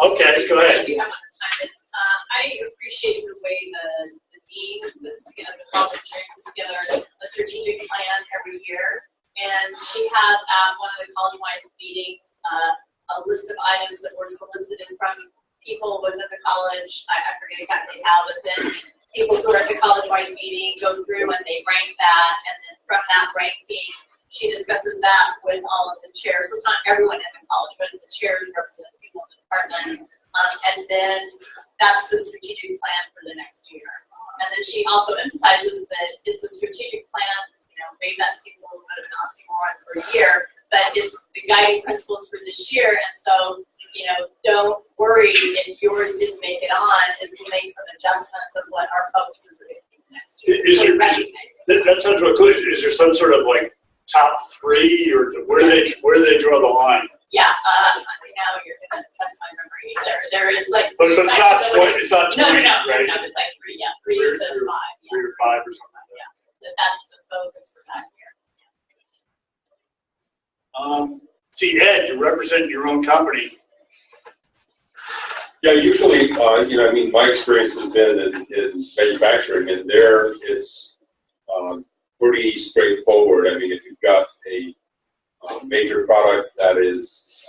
Okay, go ahead. I appreciate the way the dean puts together, the college puts together a strategic plan every year. And she has at one of the college-wide meetings a list of items that were solicited from people within the college. I forget exactly how, but then people who are at the college-wide meeting go through and they rank that, and then from that ranking, she discusses that with all of the chairs. So it's not everyone in the college, but the chairs represent people in the department. And then that's the strategic plan for the next year. And then she also emphasizes that it's a strategic plan. Maybe that seems a little bit of an oxymoron for a year, but it's the guiding principles for this year. And so, don't worry if yours didn't make it on, as we make some adjustments of what our focuses are going to be next year. That sounds real cool. Is there some sort of like top 3, or where do they draw the line? Yeah, now you're going to test my memory. There is like. But it's not 20. It's not 20, no, right? No, it's like 3 to 5. 3 or 5 or something. That's the focus for that year. See, Ed, you represent your own company. Yeah, usually, my experience has been in manufacturing, and there it's pretty straightforward. I mean, if you've got a major product that is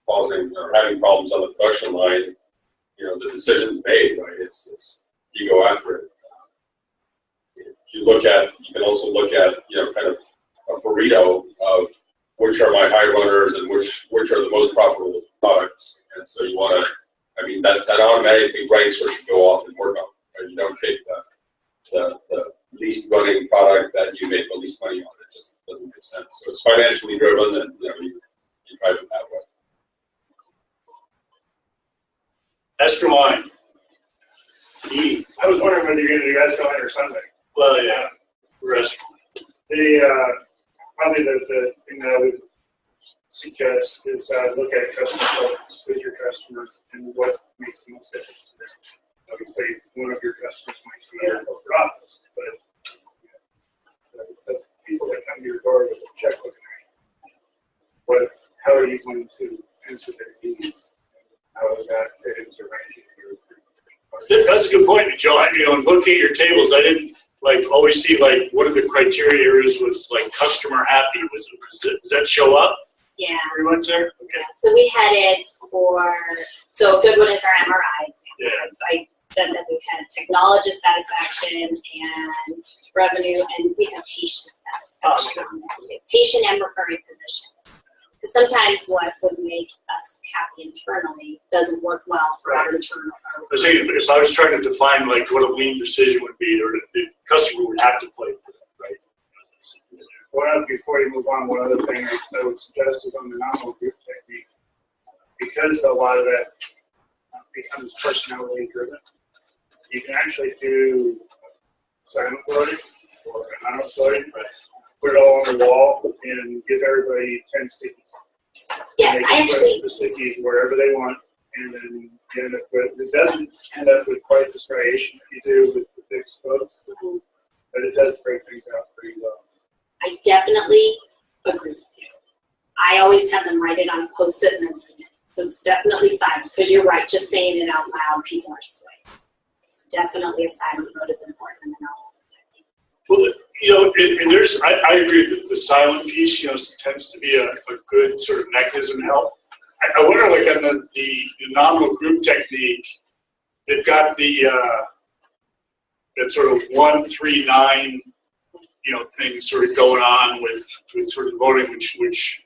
causing or having problems on the production line, the decision's made, right? It's you go after it. You can also look at, kind of a burrito of which are my high runners and which are the most profitable products. And so you want to, that automatically ranks what you go off and work on. Right? You don't take the least running product that you make the least money on. It just doesn't make sense. So it's financially driven, and you drive it that way. Esther Wine. I was wondering whether you guys go in or Sunday. Well, yeah, restaurant. Probably the thing that I would suggest is look at customer focus with your customers and what makes the most difference to them. Obviously, one of your customers might be your corporate office, but the people that come to your door with a checkbook, how are you going to answer their needs? How does that fit into ranking your That's a good point, Joe. In looking at your tables, I didn't always see what are the criteria areas was customer happy. Does that show up? Yeah. Pretty much there. Okay. So we had it so a good one is our MRI. Yeah. So I said that we had technologist satisfaction and revenue, and we have patient satisfaction on that too. Patient and referring physicians. Because sometimes what would make us happy internally doesn't work well for our internal. I was saying, if I was trying to define what a lean decision would be, or the customer would have to play for that, right? Well, before you move on, one other thing I would suggest is on the nominal group technique, because a lot of that becomes personality driven. You can actually do silent voting or anonymous voting, put it all on the wall and give everybody 10 stickies. Yes, I actually. Put the stickies wherever they want, and then you end up with, it doesn't end up with quite the striation that you do with the fixed votes, but it does break things out pretty well. I definitely agree with you. I always have them write it on a Post-it and then send it. So it's definitely silent, because you're right, just saying it out loud, people are swaying. So definitely a silent vote is important in the nominal technique. Well, and there's, I agree that the silent piece, tends to be a good sort of mechanism to help. I wonder, on the nominal group technique, they've got that sort of 1, 3, 9, thing sort of going on with sort of voting, which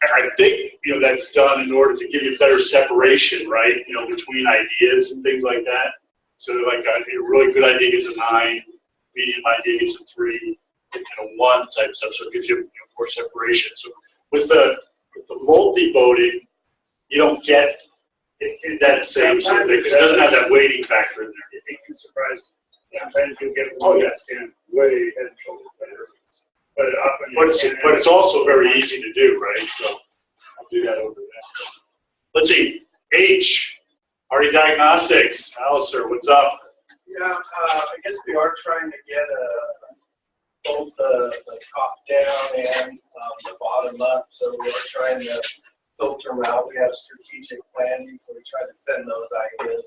I think, that's done in order to give you better separation, right? Between ideas and things like that. So a really good idea gets a 9, medium idea gets a 3, 1 type stuff. So it gives you more separation. So with the multi-voting, you don't get that same sort of thing, because it doesn't have that weighting factor in there. It can surprise you. Sometimes you get one that stand way head and shoulders better. But it's also very easy to do, right? So I'll do that over there. Let's see. H, RD Diagnostics. Alistair, what's up? Yeah, I guess we are trying to get both the top down and the bottom up. So we are trying to filter them out. We have strategic planning, so we try to send those ideas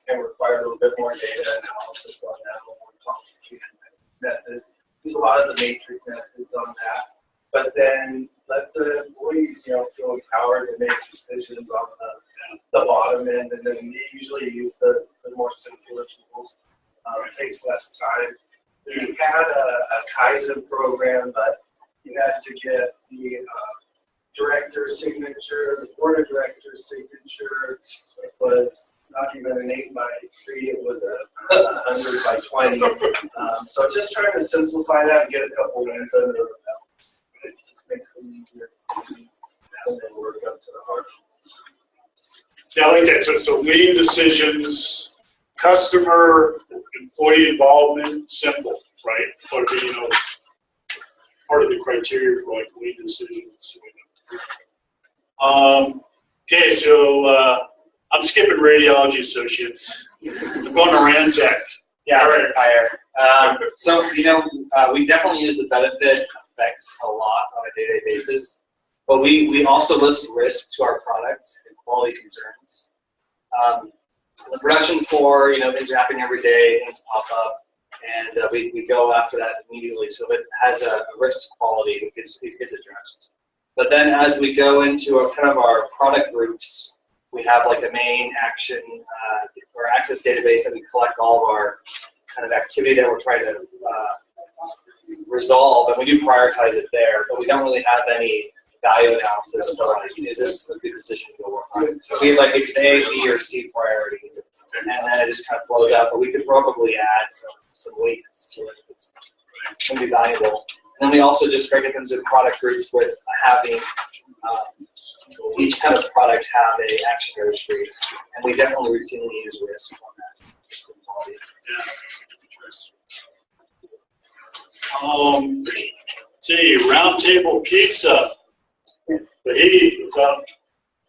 and require a little bit more data analysis on that when we're talking methods. There's a lot of the matrix methods on that. But then let the employees, feel empowered to make decisions on the bottom end, and then they usually use the more simpler tools. It takes less time. We had a Kaizen program, but you had to get the director's signature, the board of directors' signature. It was not even an 8x3, it was a 100 by 20. So just trying to simplify that and get a couple wins under the belt. It just makes them easier to see and then work up to the heart. Yeah, I like that. So lean decisions, customer, employee involvement, simple, right? But part of the criteria for lean decisions. Okay, so I'm skipping radiology associates. I'm going to Rantech. Yeah, higher. So, we definitely use the benefit effects a lot on a day-to-day basis, but we also list risk to our products and quality concerns. The production floor, things are happening every day, things pop up, and we go after that immediately. So if it has a risk to quality, it gets addressed. But then as we go into our product groups, we have a main action or access database that we collect all of our kind of activity that we're trying to resolve, and we do prioritize it there, but we don't really have any value analysis for is this a good decision to go work on. So we have it's an A, B, or C priority, and then it just kind of flows out, but we could probably add some weights to it. It's going to be valuable. And then we also just break it into product groups with having each kind of product have an action registry, and we definitely routinely use risk on that. Let's see, Roundtable Pizza. Hey, what's up?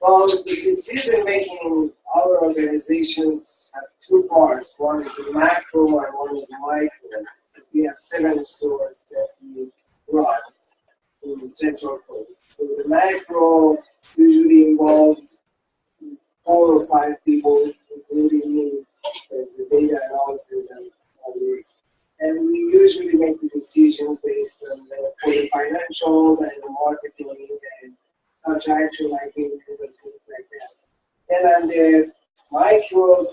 Well, the decision making in our organizations have two parts. One is the macro and one is the micro. We have 7 stores that we run in Central Coast. So the macro usually involves 4 or 5 people, including me, there's the data analysis and all this. And we usually make the decisions based on the financials and the marketing and contractual agreements and things like that. And on the micro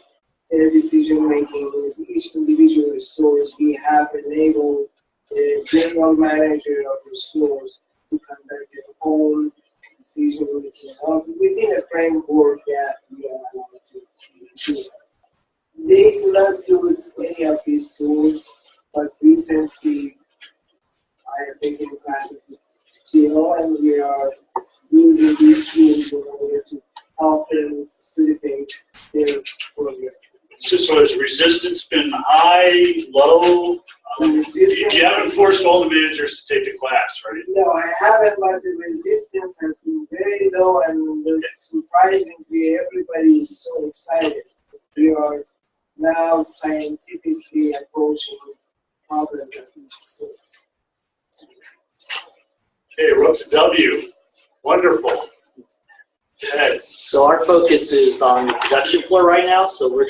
decision making is each individual stores, we have enabled the general manager of the stores to conduct their own decision making also within a framework that we are allowed to do. They do not use any of these tools, but recently I have taken classes with Jill, and we are using these tools in order to help them facilitate their program. So has resistance been high, low? You haven't forced all the managers to take the class, right? No, I haven't, but the resistance has been very low, and surprisingly, everybody is so excited. We are now scientifically approaching problems at each source. Okay, we're up to W. Wonderful. Ed. So our focus is on the production floor right now. So we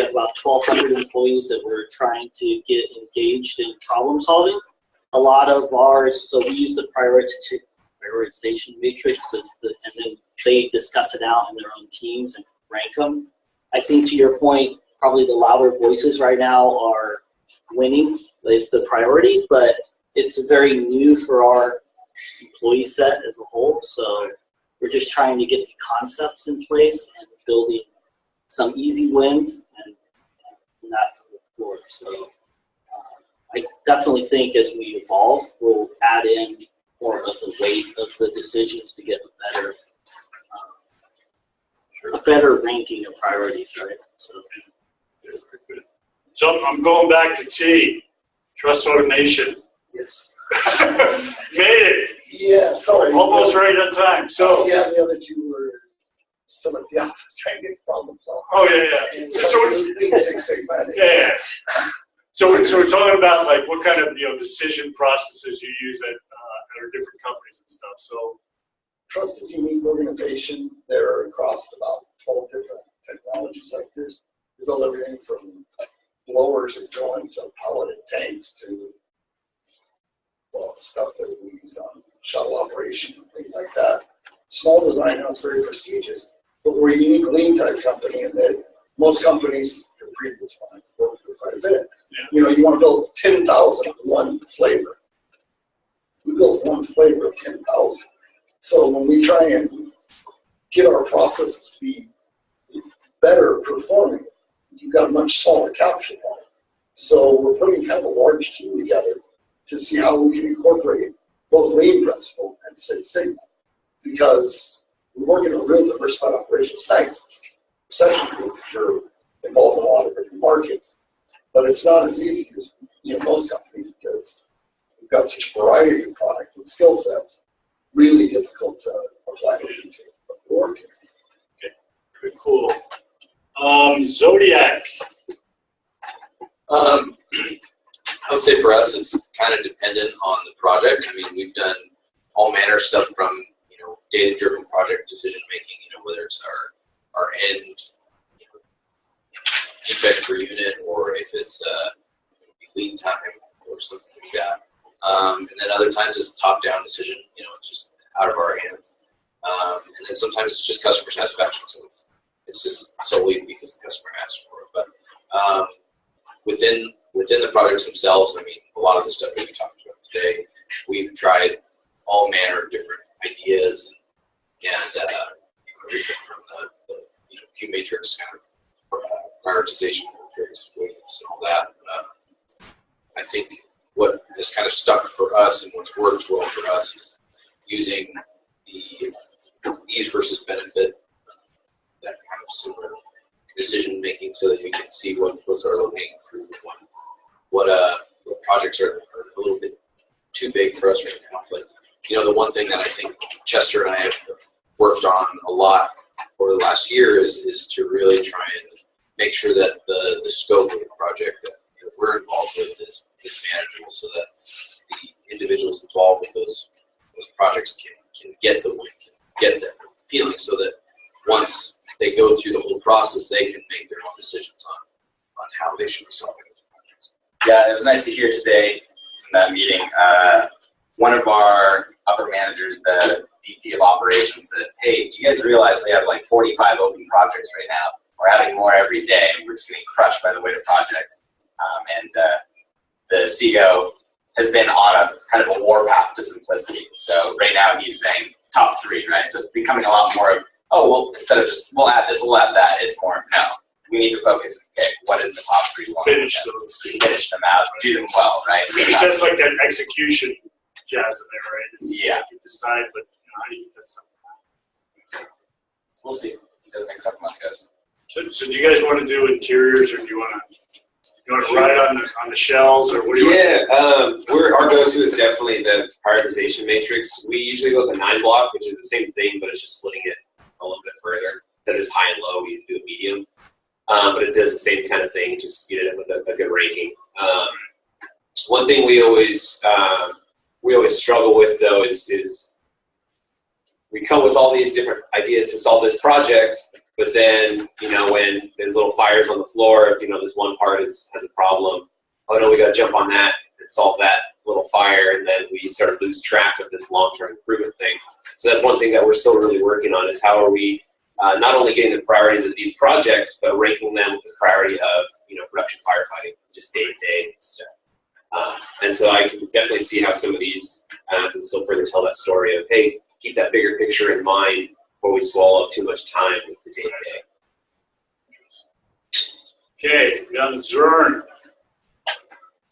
have about 1,200 employees that we're trying to get engaged in problem solving. A lot of ours, so we use the prioritization matrix and then they discuss it out in their own teams and rank them. I think to your point, probably the louder voices right now are winning. It's the priorities, but it's very new for our employee set as a whole. So we're just trying to get the concepts in place and building some easy wins and that for the floor. So I definitely think as we evolve, we'll add in more of the weight of the decisions to get a better ranking of priorities, right? So I'm going back to T, trust automation. Yes. Made it. Yeah, sorry. Almost right on time. So yeah, the other two were still at the office trying to get problem solved. Oh yeah. And So yeah. So we're talking about like what kind of decision processes you use at our different companies and stuff. So Trust is a unique organization. They're across about 12 different technology sectors. We build everything from blowers and drilling to piloted tanks to stuff that we use on shuttle operations and things like that. Small design house, very prestigious, but we're a unique lean type company in that most companies, your previous one, work with quite a bit. Yeah. You want to build 10,000 of one flavor. We built one flavor of 10,000. So when we try and get our process to be better performing, you've got a much smaller capture point. So we're putting kind of a large team together to see how we can incorporate both lean principle and Six Sigma, because we work in a real diversified operations sites. Session groups are involved in a lot of different markets, but it's not as easy as most companies because we've got such a variety of product and skill sets. Really difficult to apply to work. Okay, very cool. Zodiac. I would say for us, it's kind of dependent on the project. I mean, we've done all manner of stuff from, data-driven project decision making, whether it's our end, defect per unit, or if it's lead time or something like that. And then other times it's top-down decision, it's just out of our hands. And then sometimes it's just customer satisfaction, so it's just solely because the customer asked for it. But within the projects themselves, I mean, a lot of the stuff that we talked about today, we've tried all manner of different ideas and everything from the Q matrix kind of prioritization matrix and all that. I think what has kind of stuck for us and what's worked well for us is using the ease versus benefit, that kind of similar decision making, so that you can see what's our low-hanging fruit, what projects are a little bit too big for us right now. But the one thing that I think Chester and I have worked on a lot over the last year is to really try and make sure that the scope of the project that we're involved with is manageable, so that the individuals involved with those projects can get the win, get the feeling, so that once they go through the whole process, they can make their own decisions on on how they should be solving those projects. Yeah, it was nice to hear today in that meeting. One of our upper managers, the VP of operations, said, "Hey, you guys realize we have like 45 open projects right now? We're having more every day, and we're just getting crushed by the weight of projects." The CEO has been on a kind of a war path to simplicity. So right now he's saying top 3, right? So it's becoming a lot more of, oh, well, instead of just, we'll add this, we'll add that, it's more, no. We need to focus and pick what is the top 3 ones. Finish them out, do them well, right? Because that's like that execution jazz in there, right? It's yeah. Like you decide, but how do you get something? We'll see. See how the next couple months goes. So do you guys want to do interiors, or do you want to write on the shells, or what do you want? Our go-to is definitely the prioritization matrix. We usually go with a 9 block, which is the same thing, but it's just splitting it a little bit further. Instead of just high and low, we do a medium. But it does the same kind of thing, just get it with a good ranking. One thing we always struggle with, though, is we come with all these different ideas to solve this project, but then, when there's little fires on the floor, if, this one part has a problem, oh no, we got to jump on that and solve that little fire, and then we sort of lose track of this long-term improvement thing. So that's one thing that we're still really working on, is how are we not only getting the priorities of these projects, but ranking them with the priority of, production firefighting, just day-to-day stuff. And so I can definitely see how some of these can still further tell that story of, hey, keep that bigger picture in mind before we swallow up too much time with the day-to-day. Okay, down to Zern.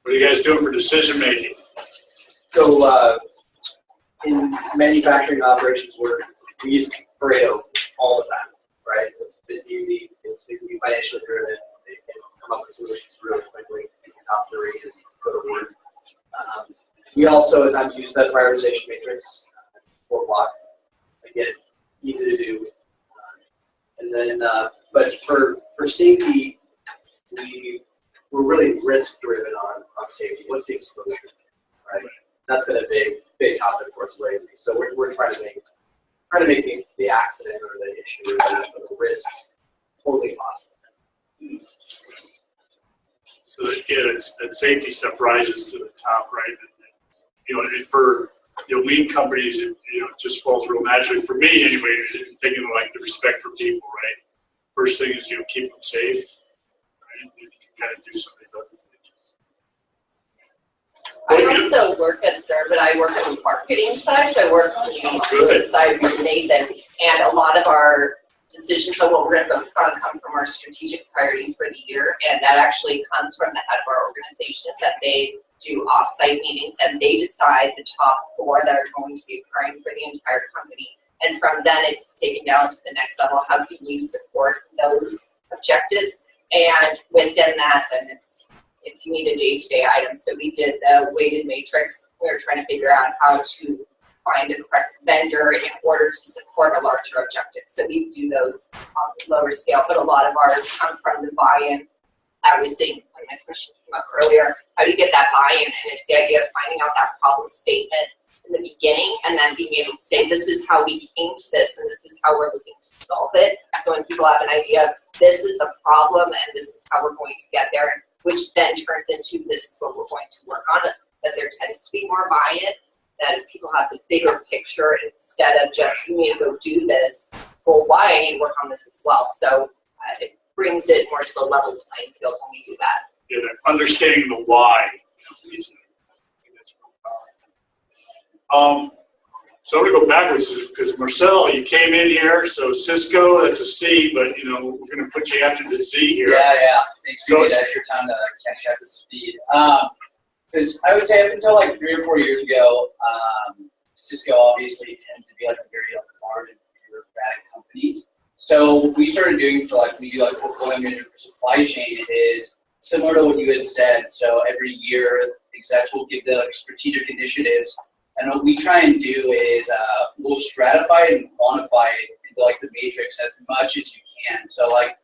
What are you guys doing for decision making? So in manufacturing operations, we use Pareto all the time, right? It's easy. It can be financially driven. They can come up with solutions really quickly. Top 3 and go to work. We also at times use that prioritization matrix, 4 block. Again, easy to do. And then, but for safety, we're really risk driven on safety. What's the exposure, right? That's been a big topic for us lately. So we're trying to make the accident or the issue or the risk totally possible. So that safety stuff rises to the top, right? And for lean companies, it just falls real naturally. For me, anyway, thinking like the respect for people, right? First thing is keep them safe, right? And you can kind of do some of these other things. I also work at Zern, but I work on the marketing side, so I work on the side with Nathan, and a lot of our decisions on what we're going to focus on come from our strategic priorities for the year, and that actually comes from the head of our organization, that they do off-site meetings and they decide the top 4 that are going to be occurring for the entire company. And from then it's taken down to the next level. How can you support those objectives? And within that, then it's if you need a day-to-day item. So we did the weighted matrix. We were trying to figure out how to find the correct vendor in order to support a larger objective. So we do those on the lower scale, but a lot of ours come from the buy-in. I was saying when that question came up earlier, how do you get that buy-in? And it's the idea of finding out that problem statement in the beginning and then being able to say, this is how we came to this and this is how we're looking to solve it. So when people have an idea, this is the problem and this is how we're going to get there, which then turns into this is what we're going to work on, that there tends to be more buy-in, that if people have the bigger picture instead of just, you need to go do this, well, why I need to work on this as well. So it brings it more to a level playing field when we do that. Yeah, understanding the why. So I'm going to go backwards because Marcel, you came in here, so Cisco, that's a C, but we're going to put you after the Z here. Yeah. Thanks for the extra time to catch up to speed. Because I would say up until like 3 or 4 years ago, Cisco obviously tends to be like a very large and bureaucratic company. So we started doing we do portfolio management for supply chain is similar to what you had said. So every year, execs will give the strategic initiatives. And what we try and do is we'll stratify it and quantify it into the matrix as much as you can. So like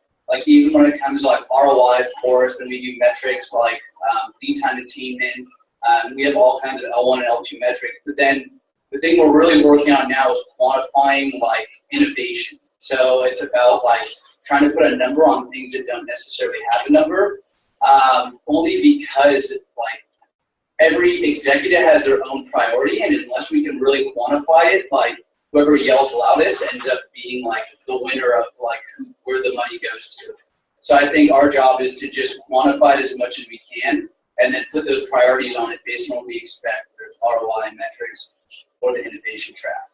even when it comes to ROI, of course, then we do metrics like lead time to team in. We have all kinds of L1 and L2 metrics. But then the thing we're really working on now is quantifying innovation. So it's about trying to put a number on things that don't necessarily have a number. only because like every executive has their own priority, and unless we can really quantify it, like whoever yells loudest ends up being like the winner of like where the money goes to. So I think our job is to just quantify it as much as we can, and then put those priorities on it based on what we expect. There's ROI metrics or the innovation track.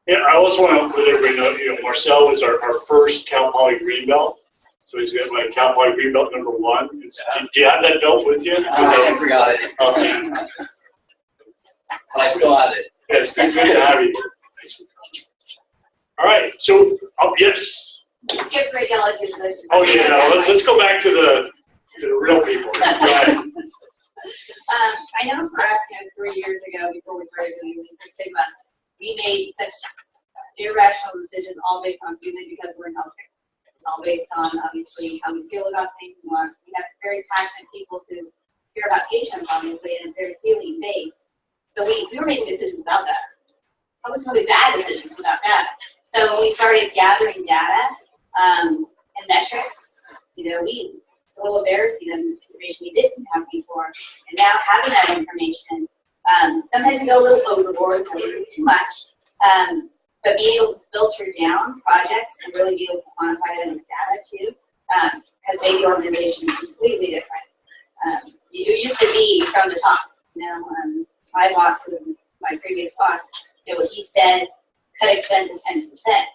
Yeah, I also want to let everybody know, Marcel is our first Cal Poly Green Belt. So he's got my Cal Poly Green Belt #1. Do you have that belt with you? I forgot it. Okay. I still have it. Yeah, it's good to have you. Thanks for coming. All right, so, yes. Skip prioritization. Oh, yeah, no, let's go back to the real people. Go ahead. I know for us, 3 years ago, before we started doing Lean Six Sigma, we made such irrational decisions all based on feeling because we're in healthcare. It's all based on, obviously, how we feel about things. We have very passionate people who care about patients, obviously, and it's very feeling based. So we were making decisions about that. That was really bad decisions without data. So when we started gathering data and metrics, we a little embarrassing information we didn't have before, and now having that information, sometimes we go a little overboard, a little too much, but being able to filter down projects and really be able to quantify them with data too, has made the organization completely different. You used to be from the top. My boss, my previous boss, what he said, cut expenses 10%.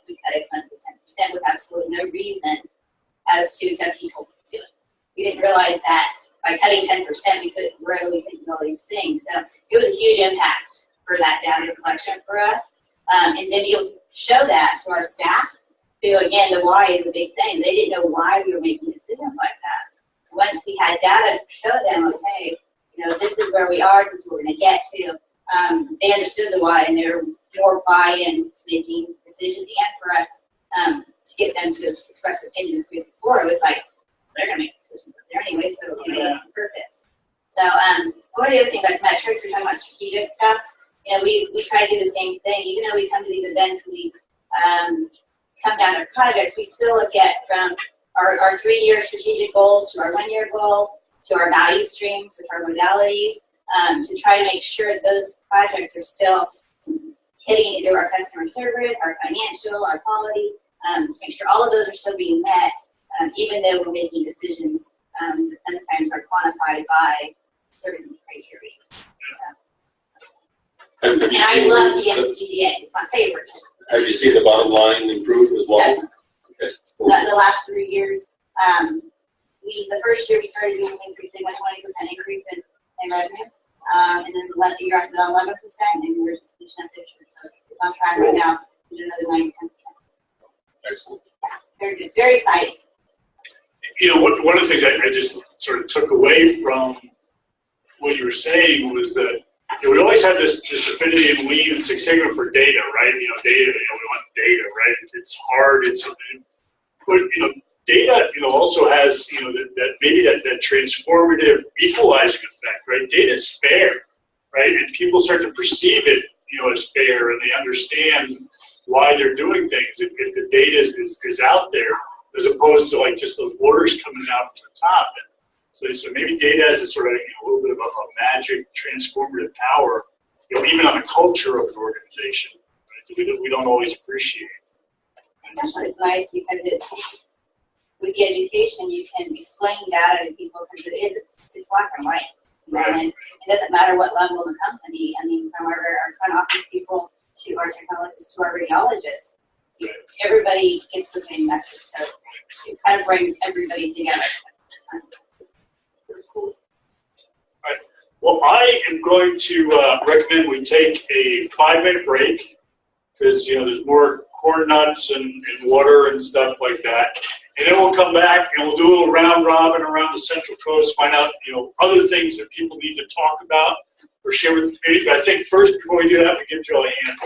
We cut expenses 10% with absolutely no reason as to except he told us to do it. We didn't realize that by cutting 10%, we couldn't grow, we couldn't do all these things. So it was a huge impact for that data collection for us. And then be able to show that to our staff. Again, the why is a big thing. They didn't know why we were making decisions like that. Once we had data to show them, okay, this is where we are, this is what we're going to get to, they understood the why, and they were more buy-in to making decisions, and for us to get them to express their opinions. Before, it was like, they're going to make decisions up there anyway, so that's the purpose. So one of the other things, like metrics, we're talking about strategic stuff, we try to do the same thing. Even though we come to these events, we come down to projects, we still get from our 3-year strategic goals to our 1-year goals, to our value streams, which are modalities, to try to make sure that those projects are still hitting either our customer service, our financial, our quality, to make sure all of those are still being met, even though we're making decisions that sometimes are quantified by certain criteria. So. And I love the NCDA. It's my favorite. Have you seen the bottom line improve as well? Yeah. Okay. Cool. The last 3 years, the first year we started doing Lean Six Sigma, 20% increase in revenue, and then the year after that, 11%, and we were just finishing up this year, so it's on track right now to do another 9-10%. Excellent. Yeah, very good. It's very exciting. One of the things I just sort of took away from what you were saying was that we always had this affinity in Lean and Six Sigma for data, right? Data. We want data, right? It's hard. But data, also has that transformative equalizing effect, right? Data is fair, right? And people start to perceive it, as fair, and they understand why they're doing things if the data is out there, as opposed to like just those orders coming out from the top. And so maybe data has a sort of a little bit of a magic transformative power, even on the culture of an organization, right? We don't always appreciate. Essentially, it's nice because with the education, you can explain data to people because it's black and white. And it doesn't matter what level of the company. From our front office people to our technologists to our radiologists, everybody gets the same message. So it kind of brings everybody together. Cool. All right. Well, I am going to recommend we take a 5-minute break because there's more corn nuts and water and stuff like that. And then we'll come back and we'll do a little round robin around the Central Coast, find out, other things that people need to talk about or share with the community. But I think first, before we do that, we give Joe a hand.